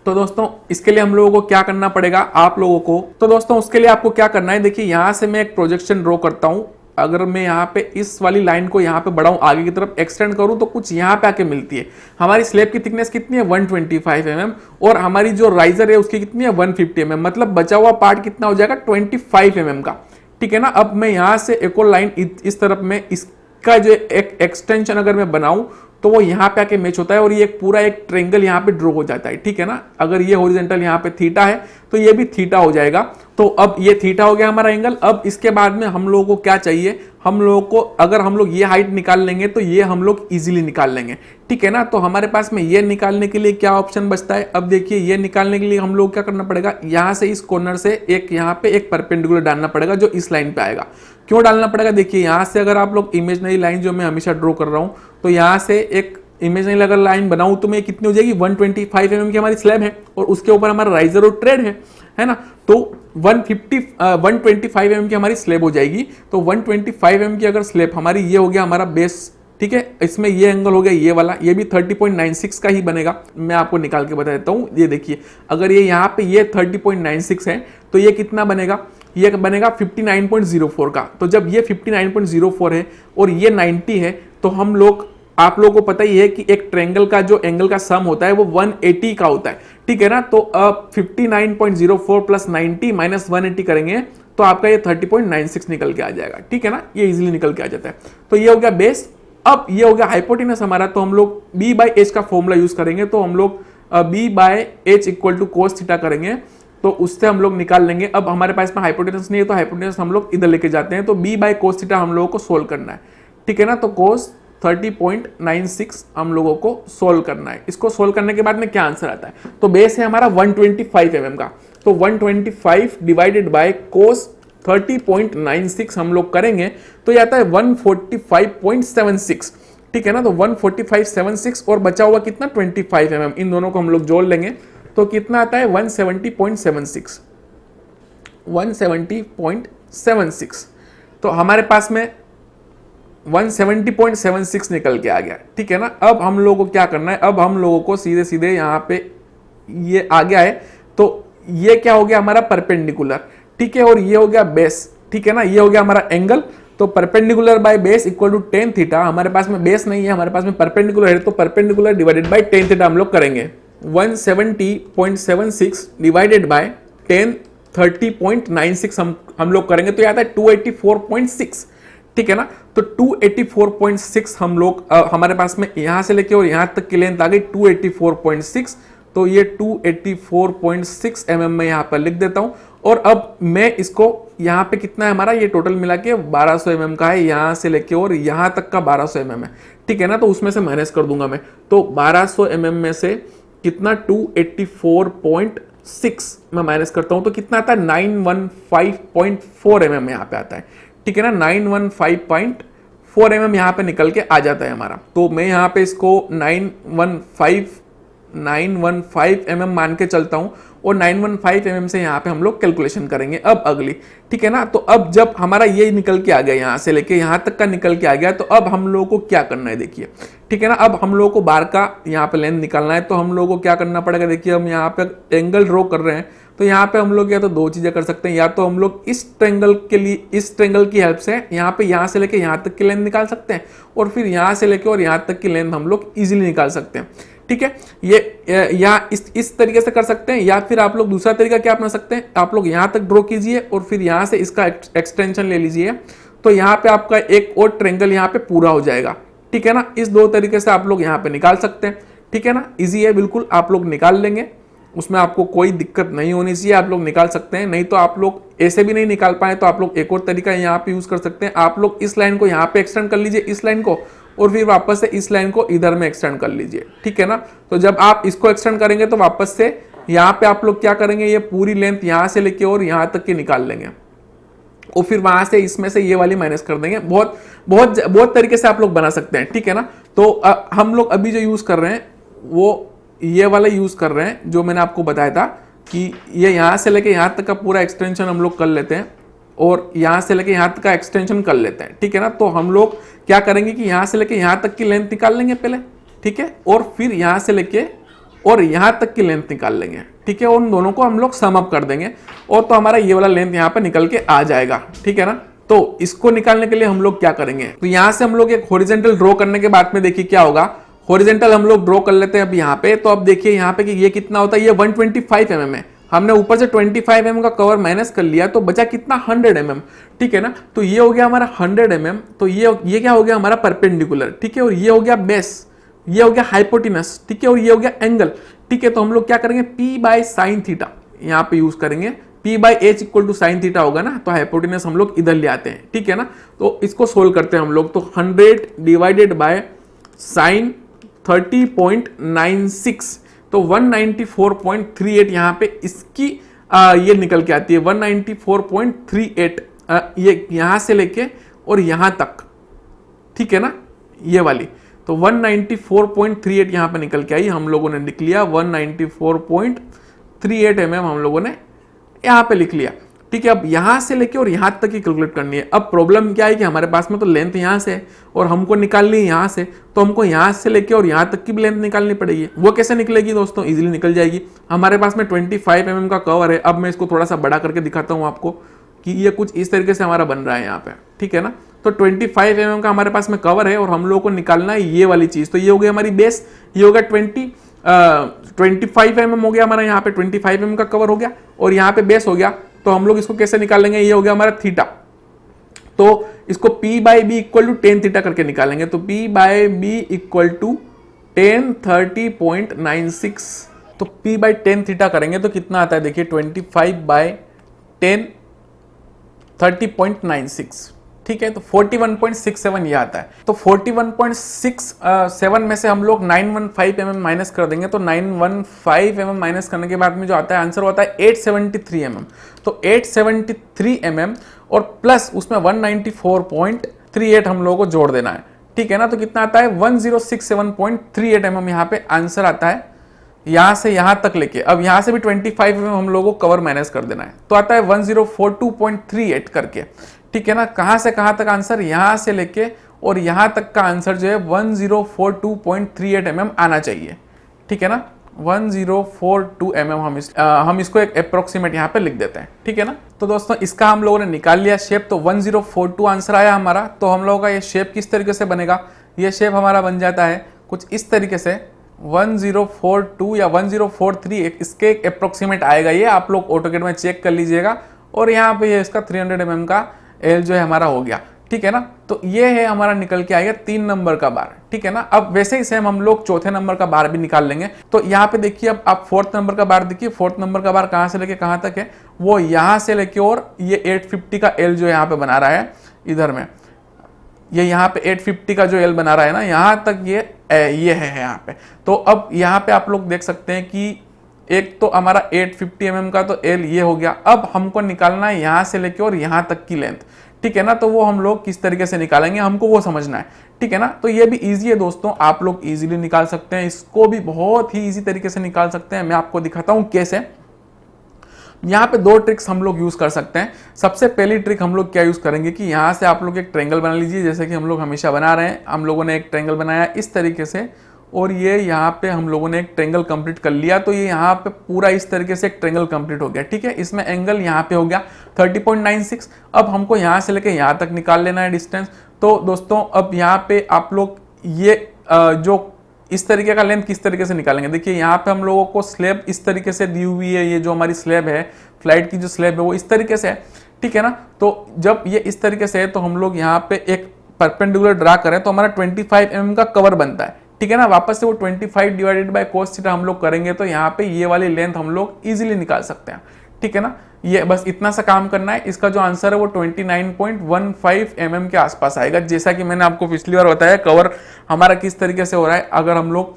तो दोस्तों इसके लिए हम लोगों को क्या करना पड़ेगा आप लोगों को, तो दोस्तों उसके लिए आपको क्या करना है, देखिए यहाँ से मैं एक प्रोजेक्शन ड्रॉ करता हूँ। अगर मैं यहाँ पे इस वाली लाइन को यहाँ पे बढ़ाऊं, आगे की तरफ एक्सटेंड करूं, तो कुछ यहाँ पे आके मिलती है। हमारी स्लैब की थिकनेस कितनी है 125 mm, और हमारी जो राइजर है उसकी कितनी है 150 mm, मतलब बचा हुआ पार्ट कितना हो जाएगा 25 mm का। ठीक है ना, अब मैं यहाँ से एक और लाइन इस तरफ में इसका जो एक एक्सटेंशन अगर मैं बनाऊं तो वो यहाँ पे आके मैच होता है, और ये पूरा एक ट्रेंगल यहाँ पे ड्रॉ हो जाता है। ठीक है ना, अगर ये हॉरिजॉन्टल यहाँ पे थीटा है तो ये भी थीटा हो जाएगा। तो अब ये थीटा हो गया हमारा एंगल। अब इसके बाद में हम लोगों को क्या चाहिए, हम लोगों को अगर हम लोग ये हाइट निकाल लेंगे तो ये हम लोग इजीली निकाल लेंगे। ठीक है ना, तो हमारे पास में ये निकालने के लिए क्या ऑप्शन बचता है, अब देखिए ये निकालने के लिए हम लोग क्या करना पड़ेगा, यहाँ से इस कॉर्नर से एक यहाँ पे एक परपेंडिकुलर डालना पड़ेगा जो इस लाइन पे आएगा। क्यों डालना पड़ेगा, देखिए यहाँ से अगर आप लोग इमेजनरी लाइन जो मैं हमेशा ड्रॉ कर रहा हूँ, तो यहाँ से एक इमेजनरी अगर लाइन बनाऊं तो मैं कितनी हो जाएगी 125 mm की हमारी स्लैब है, और उसके ऊपर हमारा राइजर और ट्रेड है ना, तो 125 mm की हमारी स्लैब हो जाएगी। तो 125 mm की अगर स्लैब हमारी, ये हो गया हमारा बेस। ठीक है, इसमें ये एंगल हो गया ये वाला, ये भी 30.96 का ही बनेगा। मैं आपको निकाल के बता देता हूँ, ये देखिए अगर ये यहाँ पे ये 30.96 है तो ये कितना बनेगा, ये बनेगा 59.04 का। तो जब ये 59.04 है और ये 90 है, तो हम लोग, आप लोगों को पता ही है कि एक ट्रेंगल का जो एंगल का सम होता है वो 180 का होता है। ठीक है ना, तो अब 59.04 प्लस 90 माइनस 180 करेंगे तो आपका ये 30.96 निकल के आ जाएगा। ठीक है ना, ये इजीली निकल के आ जाता है। तो ये हो गया बेस। अब ये हो गया हाइपोटेनस हमारा, तो हम लोग b बाई एच का फॉर्मूला यूज करेंगे। तो हम लोग b by H equal to cos theta करेंगे, तो उससे हम लोग निकाल लेंगे। अब हमारे पास में हाइपोटेनस नहीं है तो हाइपोटेनस हम लोग इधर लेके जाते हैं, तो b बाय कोस थीटा हम लोगों को सोल्व करना है। ठीक है ना, तो कोस 30.96 हम लोगों को सोल्व करना है। इसको सोल्व करने के बाद में क्या आंसर आता है, तो बेस है हमारा 125 mm का। तो 125 डिवाइडेड बाय कोस 30.96 हम लोग करेंगे तो ये आता है 145.76। ठीक है ना, तो 145.76 और बचा हुआ कितना 25 mm, इन दोनों को हम लोग जोड़ लेंगे तो कितना आता है 170.76। 170.76 तो हमारे पास में 170.76 निकल के आ गया। ठीक है ना, अब हम लोगों को क्या करना है, अब हम लोगों को सीधे सीधे यहाँ पे ये आ गया है तो ये क्या हो गया हमारा परपेंडिकुलर। ठीक है, और ये हो गया बेस। ठीक है ना, ये हो गया हमारा एंगल। तो perpendicular by base equal to tan theta. हमारे पास में बेस नहीं है, हमारे पास में परपेंडिकुलर है, तो perpendicular divided by tan theta हम लोग करेंगे। 170.76 डिवाइडेड बाय टेन 30.96 हम लोग करेंगे तो ये आता है 284.6। ठीक है ना, तो 284.6 हम लोग हमारे पास में यहां से लेके और यहां तक की लेंथ आ गई 284.6। तो ये 284.6 mm में यहां पर लिख देता हूं। और अब मैं इसको यहां पे कितना है हमारा, ये टोटल मिला के 1200 mm का है, यहां से लेके और यहां तक का 1200 mm है। ठीक है ना, तो उसमें से माइनस कर दूंगा मैं, तो 1200 mm में से कितना 284.6 मैं माइनस करता हूं तो कितना आता है 915.4 mm यहाँ पे आता है। ठीक है ना, 915.4 mm यहाँ पे निकल के आ जाता है हमारा। तो मैं यहाँ पे इसको 915 mm मान के चलता हूँ और 915 mm से यहाँ पे हम लोग कैलकुलेशन करेंगे अब अगली। ठीक है ना, तो अब जब हमारा ये निकल के आ गया यहाँ से लेके यहाँ तक का निकल के आ गया तो अब हम लोगों को क्या करना है देखिए। ठीक है ना, अब हम लोगों को बार का यहाँ पे लेंथ निकालना है तो हम लोगों को क्या करना पड़ेगा, देखिए हम यहाँ पे एंगल ड्रॉ कर रहे हैं तो यहाँ पे हम लोग या तो दो चीजें कर सकते हैं, या तो हम लोग इस ट्रायंगल के लिए इस ट्रायंगल की हेल्प से यहाँ पे यहाँ से लेके यहाँ तक की लेंथ निकाल सकते हैं और फिर यहाँ से लेके और यहाँ तक की लेंथ हम लोग इजीली निकाल सकते हैं। ठीक है, ये या इस तरीके से कर सकते हैं, या फिर आप लोग दूसरा तरीका क्या अपना सकते हैं, आप लोग यहाँ तक ड्रॉ कीजिए और फिर यहाँ से इसका एक्सटेंशन ले लीजिए तो यहाँ पे आपका एक और ट्रायंगल यहाँ पे पूरा हो जाएगा। ठीक है ना, इस दो तरीके से आप लोग यहाँ पे निकाल सकते हैं। ठीक है ना, इजी है बिल्कुल, आप लोग निकाल लेंगे, उसमें आपको कोई दिक्कत नहीं होनी चाहिए, आप लोग निकाल सकते हैं। नहीं तो आप लोग ऐसे भी नहीं निकाल पाए तो आप लोग एक और तरीका यहाँ पे यूज कर सकते हैं, आप लोग इस लाइन को यहाँ पे एक्सटेंड कर लीजिए, इस लाइन को, और फिर वापस से इस लाइन को इधर में एक्सटेंड कर लीजिए। ठीक है ना, तो जब आप इसको एक्सटेंड करेंगे तो वापस से यहाँ पे आप लोग क्या करेंगे, ये पूरी लेंथ यहाँ से लेके और यहाँ तक की निकाल लेंगे और फिर वहां से इसमें से ये वाली माइनस कर देंगे। बहुत बहुत बहुत तरीके से आप लोग बना सकते हैं। ठीक है ना, तो हम लोग अभी जो यूज कर रहे हैं वो ये वाला यूज कर रहे हैं जो मैंने आपको बताया था कि ये यहाँ से लेके यहाँ तक का पूरा एक्सटेंशन हम लोग कर लेते हैं और यहाँ से लेके यहाँ तक का एक्सटेंशन कर लेते हैं। ठीक है ना, तो हम लोग क्या करेंगे कि यहाँ से लेके यहाँ तक की लेंथ निकाल लेंगे पहले। ठीक है, और फिर यहाँ से लेके और यहाँ तक की लेंथ निकाल लेंगे। ठीक है, उन दोनों को हम लोग सम अप कर देंगे और तो हमारा ये वाला लेंथ यहाँ पे निकल के आ जाएगा। ठीक है ना, तो इसको निकालने के लिए हम लोग क्या करेंगे, तो यहाँ से हम लोग एक हॉरिजॉन्टल ड्रॉ करने के बाद में देखिए क्या होगा। हॉरिजॉन्टल हम लोग ड्रॉ कर लेते हैं अब यहाँ पे, तो अब देखिए यहाँ पे कि ये कितना होता है, ये 125 mm है, हमने ऊपर से 25 mm का कवर माइनस कर लिया तो बचा कितना 100 mm। ठीक है ना, तो ये हो गया हमारा 100 mm, तो ये क्या हो गया हमारा परपेंडिकुलर। ठीक है, और ये हो गया बेस, ये हो गया हाइपोटेनस। ठीक है, और ये हो गया एंगल। ठीक है, तो हम लोग क्या करेंगे P बाय साइन थीटा यहाँ पे यूज करेंगे, P by H equal to sine theta होगा ना, तो हाइपोटेनस हम लोग इधर ले आते हैं। ठीक है ना, तो इसको सोल्व करते हैं हम लोग, तो 100 डिवाइडेड बाय साइन 30.96 तो 194.38 यहाँ पे इसकी ये निकल के आती है 194.38 ये यहाँ से लेके और यहाँ तक। ठीक है ना, ये वाली तो 194.38 यहाँ पे निकल के आई, हम लोगों ने लिख लिया 194.38 mm हम लोगों ने यहाँ पे लिख लिया। ठीक है, अब यहाँ से लेके और यहाँ तक की कैलकुलेट करनी है। अब प्रॉब्लम क्या है कि हमारे पास में तो लेंथ यहाँ से है और हमको निकालनी है यहाँ से, तो हमको यहाँ से लेके और यहाँ तक की भी लेंथ निकालनी पड़ेगी। वो कैसे निकलेगी दोस्तों, इजीली निकल जाएगी। हमारे पास में 25 mm का कवर है। अब मैं इसको थोड़ा सा बड़ा करके दिखाता हूँ आपको कि ये कुछ इस तरीके से हमारा बन रहा है यहाँ पे। ठीक है ना, तो 25 mm का हमारे पास में कवर है और हम लोगों को निकालना है ये वाली चीज। तो ये हो गई हमारी बेस, ये हो गया 25 mm हो गया हमारा, यहाँ पे 25 mm का कवर हो गया और यहाँ पे बेस हो गया। तो हम लोग इसको कैसे निकालेंगे, ये हो गया हमारा थीटा, तो इसको P by B equal to tan theta करके निकालेंगे। तो P by B equal to 1030.96, तो P बाई 10 थीटा करेंगे तो कितना आता है देखिए 25 बाई 10 30.96। ठीक है, तो 41.67 ये आता है। तो 41.67 में से हम लोग 915 mm माइनस कर देंगे, तो 915 mm माइनस करने के बाद में जो आता है आंसर होता है 873 mm। तो 873 mm और प्लस उसमें 194.38 हम लोगों को जोड़ देना है, ठीक है ना। तो कितना आता है 1067.38 mm यहाँ पे आंसर आता है, यहां से यहां तक लेके। अब यहां से भी 25 mm हम लोगों को कवर माइनस कर देना है, तो आता है 1042.38 करके, ठीक है ना। कहां से कहां तक आंसर, यहां से लेके और यहां तक का आंसर जो है 1042.38 mm आना चाहिए, ठीक है ना। 1042 mm हम इसको एक अप्रोक्सीमेट यहाँ पे लिख देते हैं, ठीक है ना। तो दोस्तों इसका हम लोगों ने निकाल लिया शेप, तो 1042 आंसर आया हमारा। तो हम लोगों का ये शेप किस तरीके से बनेगा, ये शेप हमारा बन जाता है कुछ इस तरीके से 1042 या 1043, इसके एक अप्रोक्सीमेट आएगा ये, आप लोग ऑटोकेड में चेक कर लीजिएगा। और यहाँ पे ये इसका 300 mm का एल जो है हमारा हो गया, ठीक है ना। तो ये है हमारा निकल के आएगा 3 नंबर का बार, ठीक है ना। अब वैसे ही सेम हम लोग चौथे नंबर का बार भी निकाल लेंगे। तो यहाँ पे देखिए, अब आप 4th नंबर का बार देखिए, 4th नंबर का बार कहाँ से लेके कहाँ तक है, वो यहाँ से लेके और ये 850 का एल जो यहाँ पे बना रहा है इधर में, ये यहाँ पे 850 का जो एल बना रहा है ना, यहाँ तक ये है यहाँ पे। तो अब यहाँ पे आप लोग देख सकते हैं कि एक तो हमारा 850 mm का तो एल ये हो गया। अब हमको निकालना है यहाँ से लेके और यहाँ तक की लेंथ, ठीक है ना। तो वो हम लोग किस तरीके से निकालेंगे हमको वो समझना है, ठीक है ना। तो ये भी इजी है दोस्तों, आप लोग इजीली निकाल सकते हैं, इसको भी बहुत ही इजी तरीके से निकाल सकते हैं। मैं आपको दिखाता हूँ कैसे। यहाँ पे 2 ट्रिक्स हम लोग यूज कर सकते हैं। सबसे पहली ट्रिक हम लोग क्या यूज करेंगे कि यहाँ से आप लोग एक ट्रायंगल बना लीजिए, जैसे कि हम लोग हमेशा बना रहे हैं। हम लोगों ने एक ट्रायंगल बनाया इस तरीके से, और ये यहाँ पे हम लोगों ने एक ट्रायंगल कंप्लीट कर लिया। तो ये यहाँ पे पूरा इस तरीके से एक ट्रायंगल कंप्लीट हो गया, ठीक है। इसमें एंगल यहाँ पे हो गया 30.96। अब हमको यहाँ से लेके यहाँ तक निकाल लेना है डिस्टेंस। तो दोस्तों अब यहाँ पे आप लोग ये जो इस तरीके का लेंथ किस तरीके से निकालेंगे, देखिए यहाँ पे हम लोगों को स्लैब इस तरीके से दी हुई है, ये जो हमारी स्लैब है, फ्लाइट की जो स्लैब है वो इस तरीके से है, ठीक है ना। तो जब ये इस तरीके से है तो हम लोग यहाँ पे एक परपेंडिकुलर ड्रा करें तो हमारा 25 mm का कवर बनता है, ठीक है ना। वापस से वो 25 डिवाइडेड बाय cos थीटा हम लोग करेंगे तो यहाँ पे ये वाली लेंथ हम लोग इजीली निकाल सकते हैं, ठीक है ना। ये बस इतना सा काम करना है। इसका जो आंसर है वो 29.15 mm के आसपास आएगा। जैसा कि मैंने आपको पिछली बार बताया, कवर हमारा किस तरीके से हो रहा है। अगर हम लोग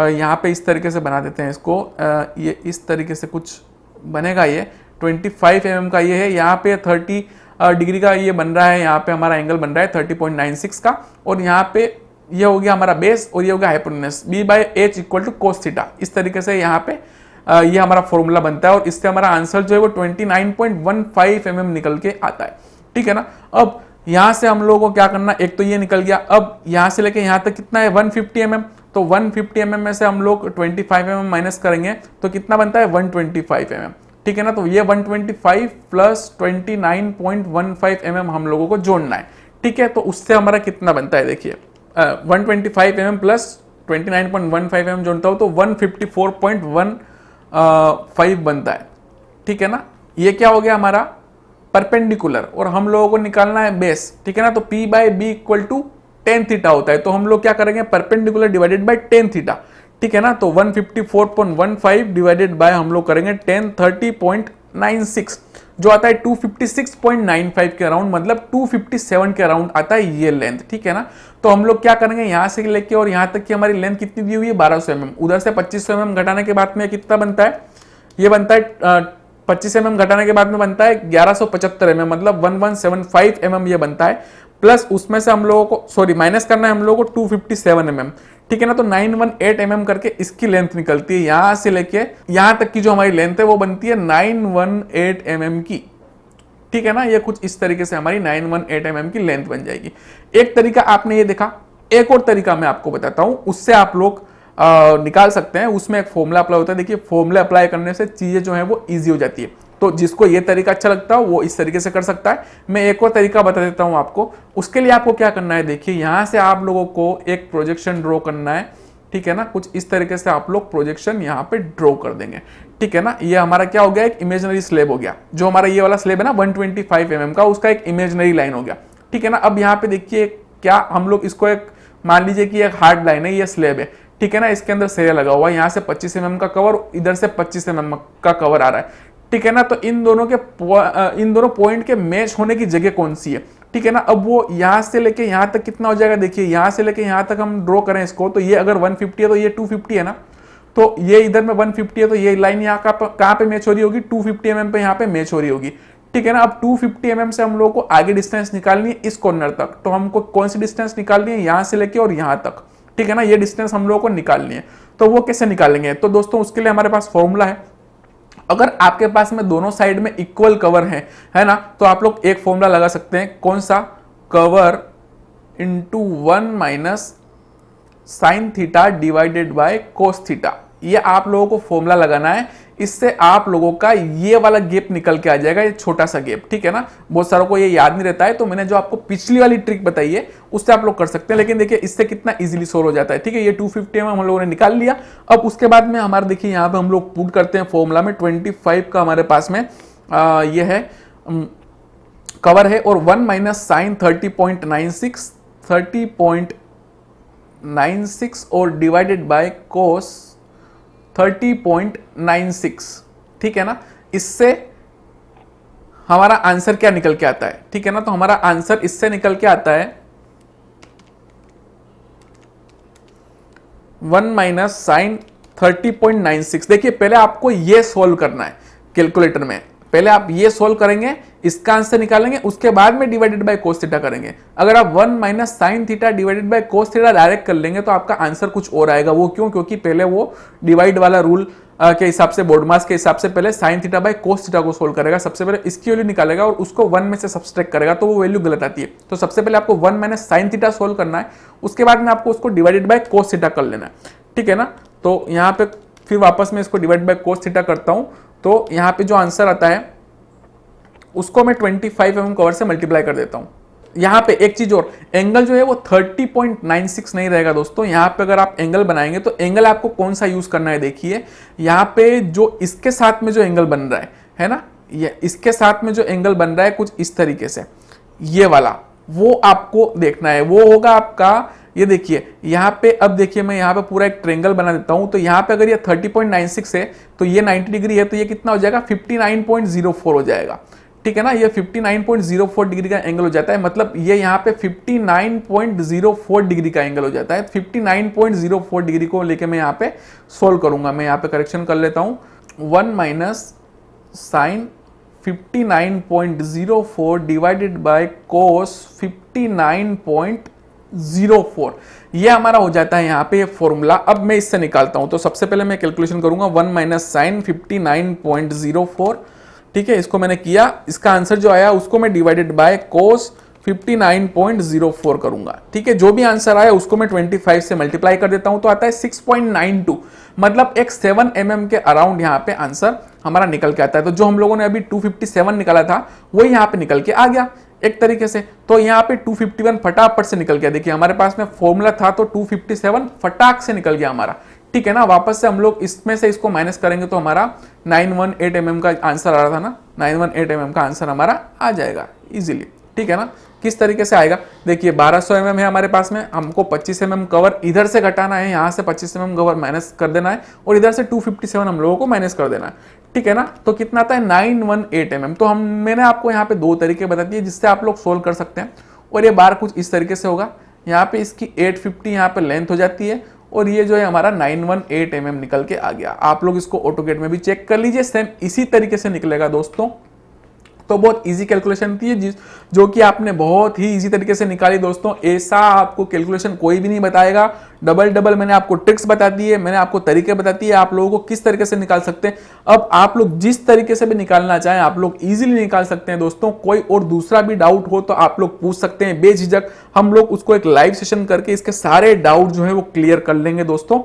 यहाँ पे इस तरीके से बना देते हैं इसको, ये इस तरीके से कुछ बनेगा। ये 25 mm का ये है, यहाँ पे 30 डिग्री का ये बन रहा है, यहाँ पे हमारा एंगल बन रहा है 30.96 का। और यहाँ पे ये हो गया हमारा बेस और ये हो गया हाइपोटेन्यूस, b/h = cos थीटा। इस तरीके से यहाँ पे ये हमारा फॉर्मूला बनता है और इससे हमारा आंसर जो है वो 29.15 mm निकल के आता है, ठीक है ना। अब यहाँ से हम लोगों को क्या करना, एक तो ये निकल गया। अब यहाँ से लेके यहाँ तक कितना है 150 mm। तो 150 mm में से हम लोग 25 mm माइनस करेंगे तो कितना बनता है 125 mm, ठीक है ना। तो ये 125 प्लस 29.15 mm हम लोगों को जोड़ना है, ठीक है। तो उससे हमारा कितना बनता है, देखिए 125 mm प्लस 29.15 mm जोड़ता हूँ तो 154.15 बनता है, ठीक है ना। ये क्या हो गया हमारा परपेंडिकुलर, और हम लोगों को निकालना है बेस, ठीक है ना। तो p/b = tan थीटा होता है। तो हम लोग क्या करेंगे, perpendicular divided by tan theta, ठीक है ना। तो 154.15 डिवाइडेड बाय हम लोग करेंगे tan 30.96, जो आता है 256.95 के अराउंड, मतलब 257 के अराउंड आता है ये लेंथ, ठीक है ना। तो हम लोग क्या करेंगे, यहाँ से लेके और यहाँ तक की हमारी लेंथ कितनी दी हुई है 1200 mm। उधर से 2500 mm घटाने के बाद में कितना बनता है, ये बनता है 25 mm घटाने के बाद में बनता है 1175 mm, मतलब 1175 mm ये बनता है। प्लस उसमें से हम लोगों को माइनस करना है हम लोगों को 257 mm, ठीक है ना। तो 918 mm करके इसकी लेंथ निकलती है। यहां से लेके यहां तक की जो हमारी लेंथ है वो बनती है 918 mm की, ठीक है ना। ये कुछ इस तरीके से हमारी 918 mm की लेंथ बन जाएगी। एक तरीका आपने ये देखा, एक और तरीका मैं आपको बताता हूं, उससे आप लोग निकाल सकते हैं। उसमें एक फॉर्मूला अप्लाई होता है। देखिए फॉर्मूला अप्लाई करने से चीजें जो है वो ईजी हो जाती है। तो जिसको ये तरीका अच्छा लगता है वो इस तरीके से कर सकता है। मैं एक और तरीका बता देता हूं आपको। उसके लिए आपको क्या करना है, देखिए यहां से आप लोगों को एक प्रोजेक्शन ड्रॉ करना है, ठीक है ना। कुछ इस तरीके से आप लोग प्रोजेक्शन यहाँ पे ड्रॉ कर देंगे, ठीक है ना। ये हमारा क्या हो गया, एक इमेजिनरी स्लैब हो गया। जो हमारा ये वाला स्लैब है ना 125 mm का, उसका एक इमेजिनरी लाइन हो गया, ठीक है ना। अब यहाँ पे देखिए क्या हम लोग इसको एक मान लीजिए कि एक हार्ड लाइन है, ये स्लैब है, ठीक है ना। इसके अंदर सरिया लगा हुआ है, यहाँ से 25 mm का कवर, इधर से 25 mm का कवर आ रहा है, ठीक है ना। तो इन दोनों पॉइंट के मैच होने की जगह कौन सी है, ठीक ठीक है ना। अब वो यहाँ से लेके यहाँ तक कितना हो जाएगा, देखिए यहाँ से लेके यहाँ तक हम ड्रॉ करें इसको, तो ये अगर 150 है तो ये 250 है ना, तो ये इधर में 150 है तो ये लाइन यहाँ कहाँ पे मैच हो रही होगी, 250 mm पे यहाँ पे मैच हो रही होगी। ठीक है ना। अब 250 mm से हम लोगों को आगे डिस्टेंस निकालनी है इस कॉर्नर तक, तो हमको कौन सी डिस्टेंस निकालनी है, यहाँ से लेके और यहाँ तक। ठीक है ना, ये डिस्टेंस हम लोगों को निकालनी है। तो वो कैसे निकालेंगे, तो दोस्तों उसके लिए हमारे पास फॉर्मूला है। अगर आपके पास में दोनों साइड में इक्वल कवर है ना, तो आप लोग एक फॉर्मूला लगा सकते हैं, कौन सा, cover into 1 minus sine theta divided by cos theta. ये आप लोगों को फॉर्मूला लगाना है, इससे आप लोगों का ये वाला गैप निकल के आ जाएगा, ये छोटा सा गैप। ठीक है ना, बहुत सारों को ये याद नहीं रहता है, तो मैंने जो आपको पिछली वाली ट्रिक बताई है उससे आप लोग कर सकते हैं, लेकिन देखिए इससे कितना इजीली सोल्व हो जाता है। ठीक है, ये 250 mm हम लोगों ने निकाल लिया। अब उसके बाद में हमारे देखिए यहाँ पे हम लोग पुट करते हैं फॉर्मूला में 25 का हमारे पास में ये है कवर है, और 1 माइनस साइन 30.96 और डिवाइडेड बाय कोस 30.96। ठीक है ना, इससे हमारा आंसर क्या निकल के आता है। ठीक है ना, तो हमारा आंसर इससे निकल के आता है 1 माइनस साइन 30.96। देखिए पहले आपको ये सोल्व करना है कैलकुलेटर में, पहले आप ये सोल्व करेंगे, इसका आंसर निकालेंगे, उसके बाद में डिवाइडेड बाय कोस थीटा करेंगे। अगर आप 1 minus sine theta divided by cos theta direct कर लेंगे तो आपका आंसर कुछ और आएगा। वो क्यों, क्योंकि पहले वो डिवाइड वाला रूल के हिसाब से, बोर्ड मास के हिसाब से पहले sine theta by cos theta को सोल्व करेगा, सबसे पहले इसकी वैल्यू निकालेगा और उसको 1 में से सब्सट्रैक्ट करेगा, तो वो वैल्यू गलत आती है। तो सबसे पहले आपको 1 माइनस साइन थीटा सोल्व करना है, उसके बाद में आपको उसको डिवाइडेड बाय कोस थीटा कर लेना है। ठीक है ना, तो यहाँ पे फिर वापस में इसको डिवाइड बाय कोस थीटा करता हूं, तो यहाँ पे जो आंसर आता है उसको मैं 25 mm कवर से मल्टीप्लाई कर देता हूं। यहाँ पे एक चीज और, एंगल जो है वो 30.96 नहीं रहेगा दोस्तों। यहाँ पे अगर आप एंगल बनाएंगे तो एंगल आपको कौन सा यूज करना है, देखिए यहाँ पे जो इसके साथ में जो एंगल बन रहा है ना, ये इसके साथ में जो एंगल बन रहा है कुछ इस तरीके से, ये वाला, वो आपको देखना है। वो होगा आपका, ये देखिए यहाँ पे, अब देखिए मैं यहाँ पे पूरा एक ट्रेंगल बना देता हूं, तो यहाँ पे अगर ये 30.96 है तो ये 90 डिग्री है, तो ये कितना हो जाएगा, 59.04 हो जाएगा। ठीक है ना, ये 59.04 डिग्री का एंगल हो जाता है, मतलब ये यहाँ पे 59.04 डिग्री का एंगल हो जाता है। 59.04 डिग्री को लेके मैं यहाँ पे सोल्व करूंगा। मैं यहाँ पे करेक्शन कर लेता हूँ, 1 minus sine 59.04 divided by cos 59.04, ये हमारा हो जाता है यहाँ पे ये फॉर्मूला। अब मैं इससे निकालता हूँ, तो सबसे पहले मैं कैलकुलेशन करूंगा 1 माइनस साइन 59.04। ठीक है, इसको मैंने किया, इसका आंसर जो आया उसको मैं डिवाइडेड बाय कोस 59.04 करूंगा। ठीक है, जो भी आंसर आया उसको मैं 25 से मल्टीप्लाई कर देता हूं, तो आता है 6.92, मतलब एक 7 mm के अराउंड यहाँ पे आंसर हमारा निकल के आता है। तो जो हम लोगों ने अभी 257 निकाला था वो यहाँ पे निकल के आ गया एक तरीके से। तो यहाँ पे 251 फटाफट से निकल गया। देखिए हमारे पास में फॉर्मूला था तो 257 फटाक से निकल गया हमारा। ठीक है ना, वापस से हम लोग इसमें से इसको माइनस करेंगे तो हमारा 918 mm का आंसर आ रहा था ना, 918 mm का आंसर हमारा आ जाएगा इजीली। ठीक है ना, किस तरीके से आएगा, देखिए 1200 mm है हमारे पास में, हमको 25 mm कवर इधर से घटाना है, यहाँ से 25 mm कवर माइनस कर देना है और इधर से 257 हम लोगों को माइनस कर देना है। ठीक है ना, तो कितना आता है 918 mm। तो मैंने आपको यहाँ पे दो तरीके बता दिए जिससे आप लोग सोल्व कर सकते हैं। और ये बार कुछ इस तरीके से होगा, यहाँ पे इसकी 850 यहाँ पे लेंथ हो जाती है और ये जो है हमारा 918 mm निकल के आ गया। आप लोग इसको ऑटोकेट में भी चेक कर लीजिए, सेम इसी तरीके से निकलेगा दोस्तों। तो बहुत इजी कैलकुलेशन थी जो कि आपने बहुत ही इजी तरीके से निकाली दोस्तों। ऐसा आपको कैलकुलेशन कोई भी नहीं बताएगा, डबल मैंने आपको ट्रिक्स बता दी है, मैंने आपको तरीके बता दिए आप लोगों को किस तरीके से निकाल सकते हैं। अब आप लोग जिस तरीके से भी निकालना चाहें आप लोग इजीली निकाल सकते हैं दोस्तों। कोई और दूसरा भी डाउट हो तो आप लोग पूछ सकते हैं बेझिझक, हम लोग उसको एक लाइव सेशन करके इसके सारे डाउट जो है वो क्लियर कर लेंगे दोस्तों।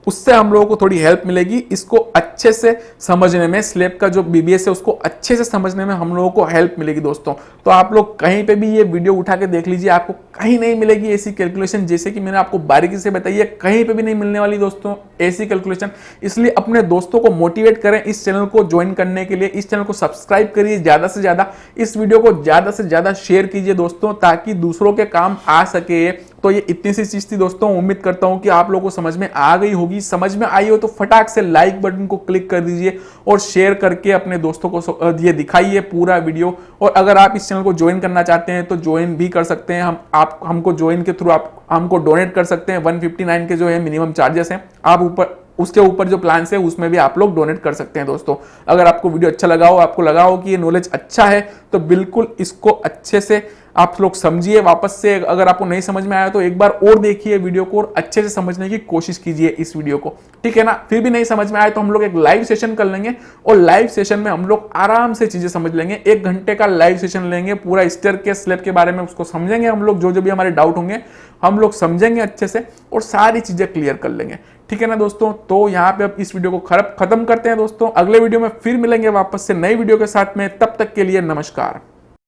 उससे हम लोगों को थोड़ी हेल्प मिलेगी इसको अच्छे से समझने में, स्लैब का जो बीबीएस है उसको अच्छे से समझने में हम लोगों को हेल्प मिलेगी दोस्तों। तो आप लोग कहीं पे भी ये वीडियो उठा के देख लीजिए, आपको कहीं नहीं मिलेगी ऐसी कैलकुलेशन जैसे कि मैंने आपको बारीकी से बताई है, कहीं पे भी नहीं मिलने वाली दोस्तों ऐसी कैलकुलेशन। इसलिए अपने दोस्तों को मोटिवेट करें इस चैनल को ज्वाइन करने के लिए, इस चैनल को सब्सक्राइब करिए ज्यादा से ज्यादा, इस वीडियो को ज्यादा से ज्यादा शेयर कीजिए दोस्तों ताकि दूसरों के काम आ सके तो ये इतनी सी चीज थी दोस्तों, उम्मीद करता हूं कि आप लोगों को समझ में आ गई होगी। समझ में आई हो तो फटाक से लाइक बटन को क्लिक कर दीजिए और शेयर करके अपने दोस्तों को ये दिखाइए पूरा वीडियो। और अगर आप इस चैनल को ज्वाइन करना चाहते हैं तो ज्वाइन भी कर सकते हैं। आप हमको ज्वाइन के थ्रू आप हमको डोनेट कर सकते हैं। 159 के जो है मिनिमम चार्जेस हैं, आप ऊपर उसके ऊपर जो प्लान है उसमें भी आप लोग डोनेट कर सकते हैं दोस्तों। अगर आपको वीडियो अच्छा लगा हो, आपको लगा हो कि ये नॉलेज अच्छा है, तो बिल्कुल इसको अच्छे से आप लोग समझिए वापस से। अगर आपको नहीं समझ में आया तो एक बार और देखिए वीडियो को और अच्छे से समझने की कोशिश कीजिए इस वीडियो को, ठीक है ना। फिर भी नहीं समझ में आया तो हम लोग एक लाइव सेशन कर लेंगे और लाइव सेशन में हम लोग आराम से चीजें समझ लेंगे। 1 घंटे का लाइव सेशन लेंगे, पूरा स्टेयरकेस स्लैब के बारे में उसको समझेंगे हम लोग। जो भी हमारे डाउट होंगे हम लोग समझेंगे अच्छे से और सारी चीजें क्लियर कर लेंगे, ठीक है ना दोस्तों। तो यहाँ पे अब इस वीडियो को खत्म करते हैं दोस्तों। अगले वीडियो में फिर मिलेंगे वापस से नई वीडियो के साथ में। तब तक के लिए नमस्कार।